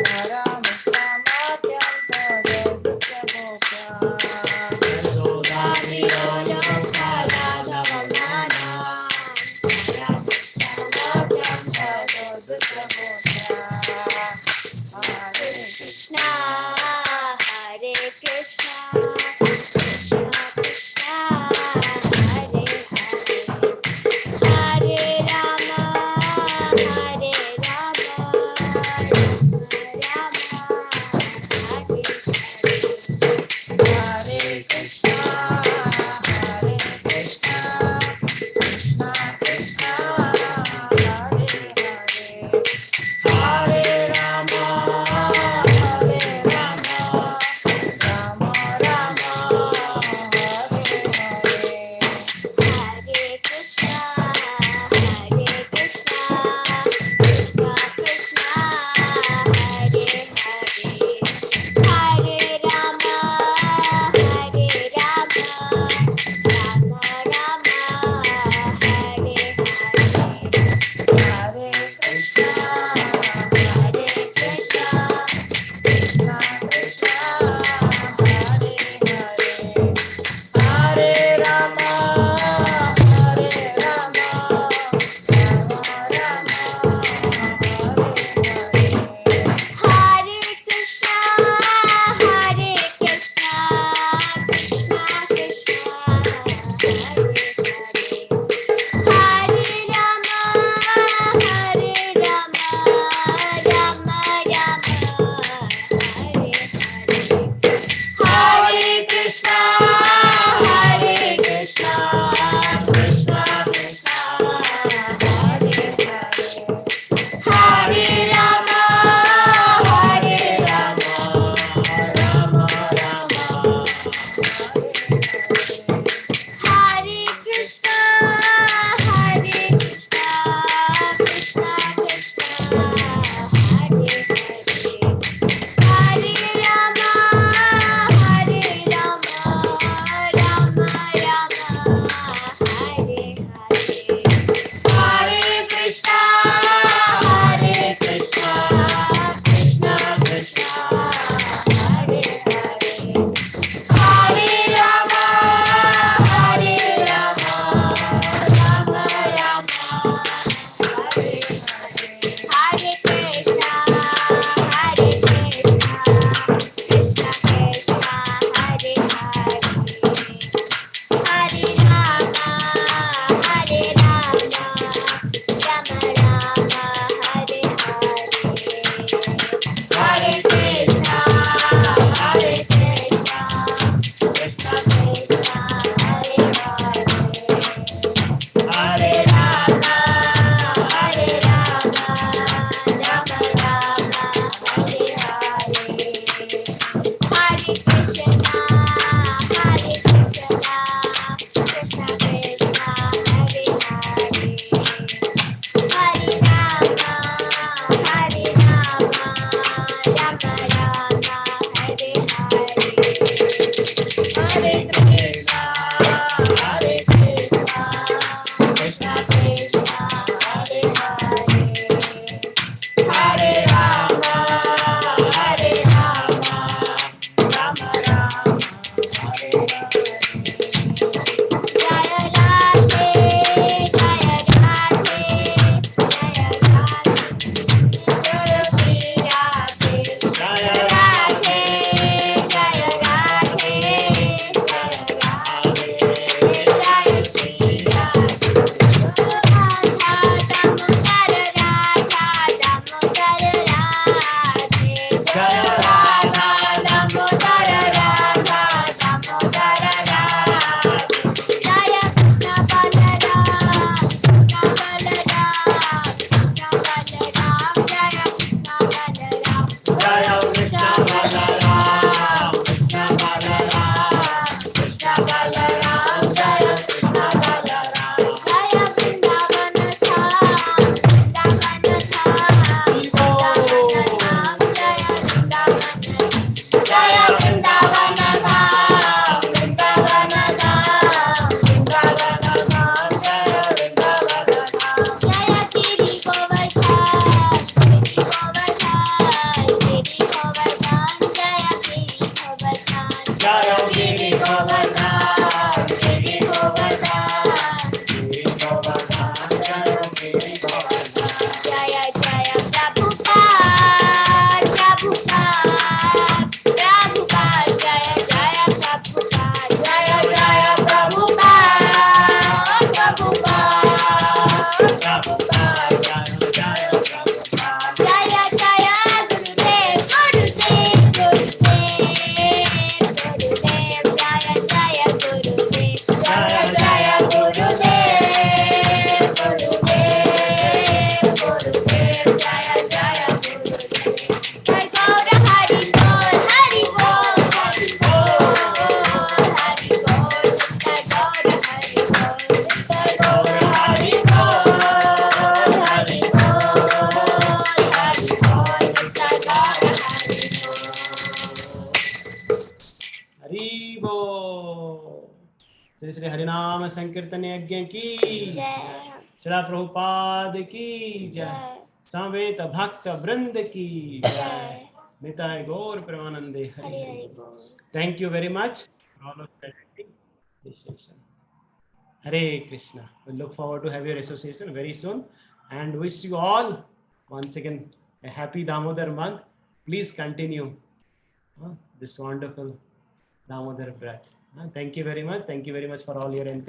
Speaker 4: नरमुत्तमाद्यन्तरदुष्टगोप्या यशोदा विलोकला भवमाना नरमुत्तमाद्यन्तरदुष्टगोप्या हरे कृष्णा कृष्णा कृष्णा हरे हरे हरे राम हरे राम राम हरे हरे कृष्णा कृष्णा कृष्णा हरे हरे हरे राम राम राम हरे हरे हरे कृष्णा कृष्णा कृष्णा हरे हरे हरे राम राम राम हरे हरे हरे कृष्णा कृष्णा कृष्णा हरे हरे हरे राम राम राम हरे हरे हरे कृष्णा कृष्णा कृष्णा हरे हरे हरे राम राम राम हरे हरे हरे कृष्णा कृष्णा कृष्णा हरे हरे हरे राम राम राम हरे हरे कृष्णा कृष्णा कृष्णा हरे हरे हरे राम राम राम हरे हरे हरे कृष्णा कृष्णा कृष्णा हरे हरे हरे राम राम राम हरे हरे हरे कृष्णा कृष्णा कृष्णा हरे हरे हरे राम राम राम हरे हरे हरे कृष्णा कृष्णा कृष्णा हरे हरे हरे राम राम राम हरे हरे हरे कृष्णा कृष्णा कृष्णा हरे हरे हरे राम राम राम हरे हरे हरे
Speaker 3: श्री श्री हरिनाम संकीर्तन यज्ञ की
Speaker 4: जय
Speaker 3: चला प्रभुपाद की जय
Speaker 4: जय
Speaker 3: समवेत भक्त वृंद की
Speaker 4: जय
Speaker 3: निताय गौर प्रेमानंदे हरि
Speaker 4: हरि
Speaker 3: हरि
Speaker 4: हरि बोल
Speaker 3: Thank you very much for all of you attending this session. Hare Krishna. We look forward to have your association very soon and wish you all once again a happy Damodar month. Please continue this wonderful Damodar breath. Thank you very much. Thank you very much for all your encouragement.